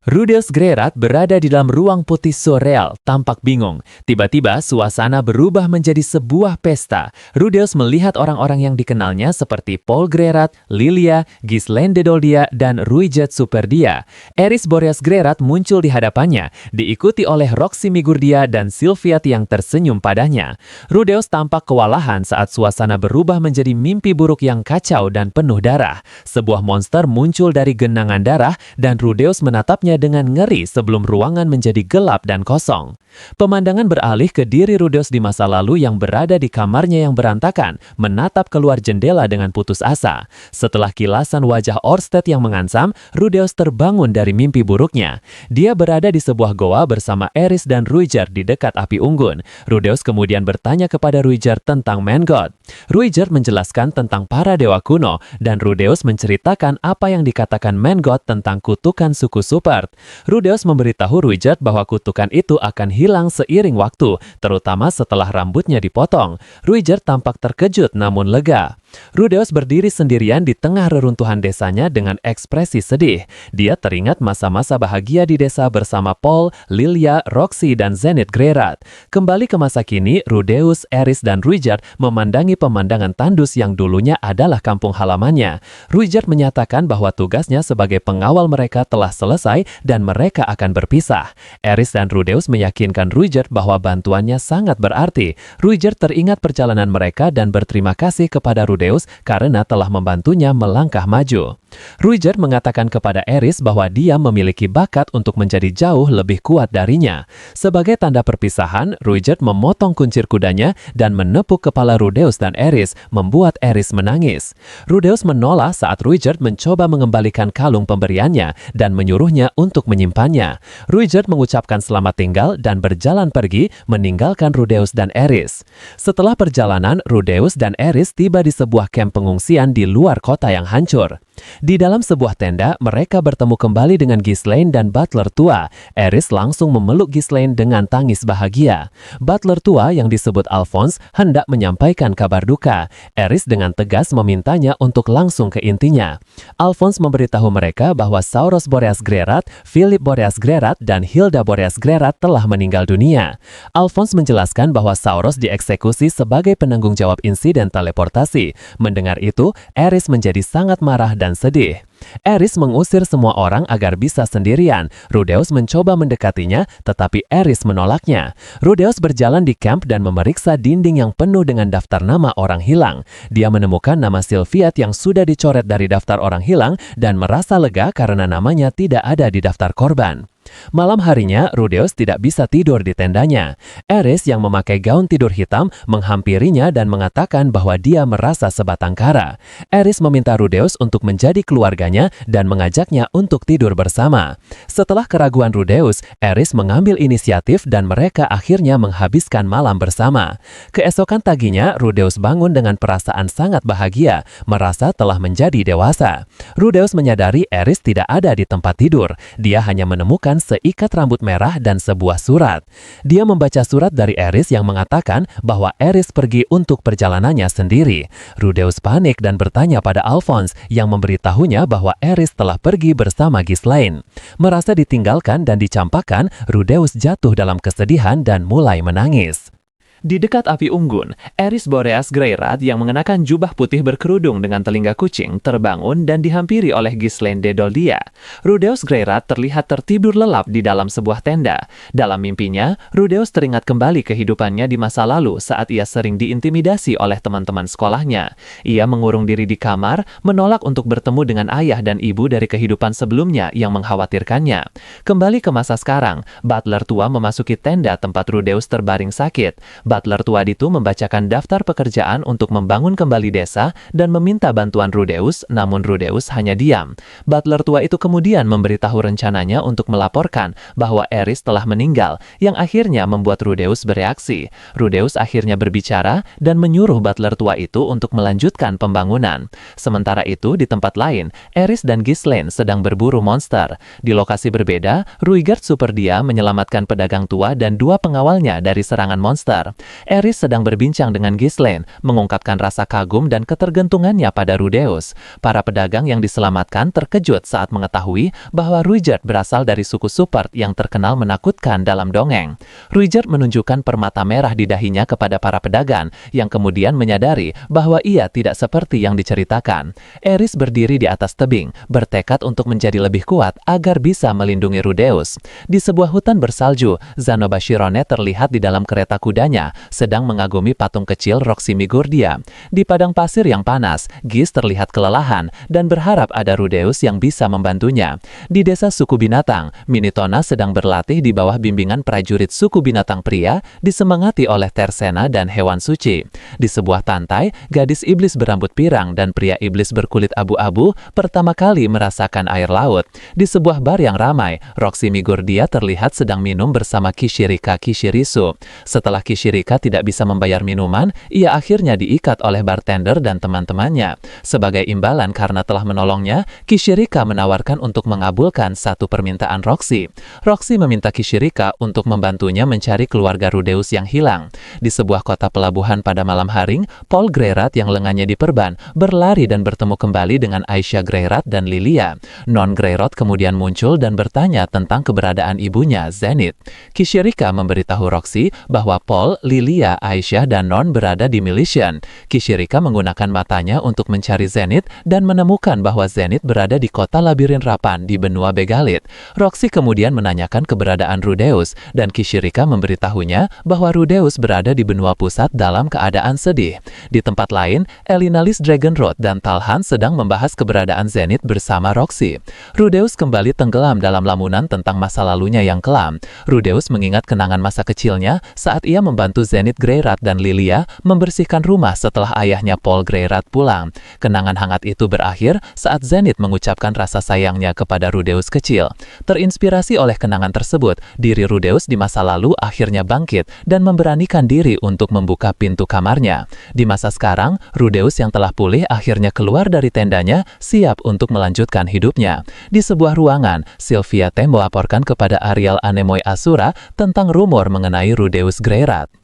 Rudeus Greyrat berada di dalam ruang putih surreal, tampak bingung. Tiba-tiba suasana berubah menjadi sebuah pesta. Rudeus melihat orang-orang yang dikenalnya seperti Paul Greyrat, Lilia, Ghislaine de Doldia, dan Ruijert Superdia. Eris Boreas Greyrat muncul di hadapannya, diikuti oleh Roxy Migurdia dan Sylviet yang tersenyum padanya. Rudeus tampak kewalahan saat suasana berubah menjadi mimpi buruk yang kacau dan penuh darah. Sebuah monster muncul dari genangan darah dan Rudeus menatapnya menatapnya dengan ngeri sebelum ruangan menjadi gelap dan kosong. Pemandangan beralih ke diri Rudeus di masa lalu yang berada di kamarnya yang berantakan, menatap keluar jendela dengan putus asa. Setelah kilasan wajah Orsted yang mengancam, Rudeus terbangun dari mimpi buruknya. Dia berada di sebuah goa bersama Eris dan Ruiger di dekat api unggun. Rudeus kemudian bertanya kepada Ruiger tentang Man-God. Ruiger menjelaskan tentang para dewa kuno, dan Rudeus menceritakan apa yang dikatakan Man-God tentang kutukan suku Supert. Rudeus memberitahu Ruiger bahwa kutukan itu akan hilang seiring waktu, terutama setelah rambutnya dipotong. Ruiger tampak terkejut namun lega. Rudeus berdiri sendirian di tengah reruntuhan desanya dengan ekspresi sedih. Dia teringat masa-masa bahagia di desa bersama Paul, Lilia, Roxy, dan Zenith Greyrat. Kembali ke masa kini, Rudeus, Eris, dan Ruiger memandangi pemandangan tandus yang dulunya adalah kampung halamannya. Ruiger menyatakan bahwa tugasnya sebagai pengawal mereka telah selesai dan mereka akan berpisah. Eris dan Rudeus meyakinkan Ruiger bahwa bantuannya sangat berarti. Ruiger teringat perjalanan mereka dan berterima kasih kepada Rudeus karena telah membantunya melangkah maju. Ruiger mengatakan kepada Eris bahwa dia memiliki bakat untuk menjadi jauh lebih kuat darinya. Sebagai tanda perpisahan, Ruiger memotong kuncir kudanya dan menepuk kepala Rudeus dan Eris, membuat Eris menangis. Rudeus menolak saat Ruiger mencoba mengembalikan kalung pemberiannya dan menyuruhnya untuk menyimpannya. Ruiger mengucapkan selamat tinggal dan berjalan pergi, meninggalkan Rudeus dan Eris. Setelah perjalanan, Rudeus dan Eris tiba di sebuah kamp pengungsian di luar kota yang hancur. Di dalam sebuah tenda, mereka bertemu kembali dengan Ghislaine dan butler tua. Eris langsung memeluk Ghislaine dengan tangis bahagia. Butler tua yang disebut Alphonse hendak menyampaikan kabar duka. Eris dengan tegas memintanya untuk langsung ke intinya. Alphonse memberitahu mereka bahwa Sauros Boreas Greyrat, Philip Boreas Greyrat, dan Hilda Boreas Greyrat telah meninggal dunia. Alphonse menjelaskan bahwa Sauros dieksekusi sebagai penanggung jawab insiden teleportasi. Mendengar itu, Eris menjadi sangat marah dan sedih. Eris mengusir semua orang agar bisa sendirian. Rudeus mencoba mendekatinya, tetapi Eris menolaknya. Rudeus berjalan di kamp dan memeriksa dinding yang penuh dengan daftar nama orang hilang. Dia menemukan nama Sylviat yang sudah dicoret dari daftar orang hilang dan merasa lega karena namanya tidak ada di daftar korban. Malam harinya, Rudeus tidak bisa tidur di tendanya. Eris yang memakai gaun tidur hitam menghampirinya dan mengatakan bahwa dia merasa sebatang kara. Eris meminta Rudeus untuk menjadi keluarganya dan mengajaknya untuk tidur bersama. Setelah keraguan Rudeus, Eris mengambil inisiatif dan mereka akhirnya menghabiskan malam bersama. Keesokan paginya, Rudeus bangun dengan perasaan sangat bahagia, merasa telah menjadi dewasa. Rudeus menyadari Eris tidak ada di tempat tidur. Dia hanya menemukan seikat rambut merah dan sebuah surat. Dia membaca surat dari Eris yang mengatakan bahwa Eris pergi untuk perjalanannya sendiri. Rudeus panik dan bertanya pada Alphonse yang memberitahunya bahwa Eris telah pergi bersama Ghislaine. Merasa ditinggalkan dan dicampakkan, Rudeus jatuh dalam kesedihan dan mulai menangis. Di dekat api unggun, Eris Boreas Greyrat yang mengenakan jubah putih berkerudung dengan telinga kucing terbangun dan dihampiri oleh Ghislaine de Doldia. Rudeus Greyrat terlihat tertidur lelap di dalam sebuah tenda. Dalam mimpinya, Rudeus teringat kembali kehidupannya di masa lalu saat ia sering diintimidasi oleh teman-teman sekolahnya. Ia mengurung diri di kamar, menolak untuk bertemu dengan ayah dan ibu dari kehidupan sebelumnya yang mengkhawatirkannya. Kembali ke masa sekarang, butler tua memasuki tenda tempat Rudeus terbaring sakit. Butler tua itu membacakan daftar pekerjaan untuk membangun kembali desa dan meminta bantuan Rudeus, namun Rudeus hanya diam. Butler tua itu kemudian memberitahu rencananya untuk melaporkan bahwa Eris telah meninggal, yang akhirnya membuat Rudeus bereaksi. Rudeus akhirnya berbicara dan menyuruh butler tua itu untuk melanjutkan pembangunan. Sementara itu, di tempat lain, Eris dan Ghislaine sedang berburu monster. Di lokasi berbeda, Ruigard Superdia menyelamatkan pedagang tua dan dua pengawalnya dari serangan monster. Eris sedang berbincang dengan Ghislaine, mengungkapkan rasa kagum dan ketergantungannya pada Rudeus. Para pedagang yang diselamatkan terkejut saat mengetahui bahwa Ruigard berasal dari suku Supert yang terkenal menakutkan dalam dongeng. Ruigard menunjukkan permata merah di dahinya kepada para pedagang, yang kemudian menyadari bahwa ia tidak seperti yang diceritakan. Eris berdiri di atas tebing, bertekad untuk menjadi lebih kuat agar bisa melindungi Rudeus. Di sebuah hutan bersalju, Zanoba Shirone terlihat di dalam kereta kudanya lainnya sedang mengagumi patung kecil Roxy Migurdia. Di padang pasir yang panas, Gis terlihat kelelahan dan berharap ada Rudeus yang bisa membantunya. Di desa suku binatang, Minitona sedang berlatih di bawah bimbingan prajurit suku binatang pria, disemangati oleh Tersena dan hewan suci. Di sebuah pantai, gadis iblis berambut pirang dan pria iblis berkulit abu-abu pertama kali merasakan air laut. Di sebuah bar yang ramai, Roxy Migurdia terlihat sedang minum bersama Kishirika Kishirisu. Setelah Kishirika tidak bisa membayar minuman, ia akhirnya diikat oleh bartender dan teman-temannya. Sebagai imbalan karena telah menolongnya, Kishirika menawarkan untuk mengabulkan satu permintaan Roxy. Roxy meminta Kishirika untuk membantunya mencari keluarga Rudeus yang hilang. Di sebuah kota pelabuhan pada malam hari, Paul Greyrat yang lengannya diperban berlari dan bertemu kembali dengan Aisyah Greyrat dan Lilia. Non Greyrat kemudian muncul dan bertanya tentang keberadaan ibunya, Zenith. Kishirika memberitahu Roxy bahwa Paul, Lilia, Aisyah, dan Non berada di Milesian. Kishirika menggunakan matanya untuk mencari Zenith dan menemukan bahwa Zenith berada di kota labirin Rapan di benua Begalit. Roxy kemudian menanyakan keberadaan Rudeus dan Kishirika memberitahunya bahwa Rudeus berada di benua pusat dalam keadaan sedih. Di tempat lain, Elinalis Dragonrod dan Talhan sedang membahas keberadaan Zenith bersama Roxy. Rudeus kembali tenggelam dalam lamunan tentang masa lalunya yang kelam. Rudeus mengingat kenangan masa kecilnya saat ia membantu Zenith Greyrat dan Lilia membersihkan rumah setelah ayahnya Paul Greyrat pulang. Kenangan hangat itu berakhir saat Zenith mengucapkan rasa sayangnya kepada Rudeus kecil. Terinspirasi oleh kenangan tersebut, diri Rudeus di masa lalu akhirnya bangkit dan memberanikan diri untuk membuka pintu kamarnya. Di masa sekarang, Rudeus yang telah pulih akhirnya keluar dari tendanya, siap untuk melanjutkan hidupnya. Di sebuah ruangan, Sylvia T melaporkan kepada Ariel Anemoy Asura tentang rumor mengenai Rudeus Greyrat.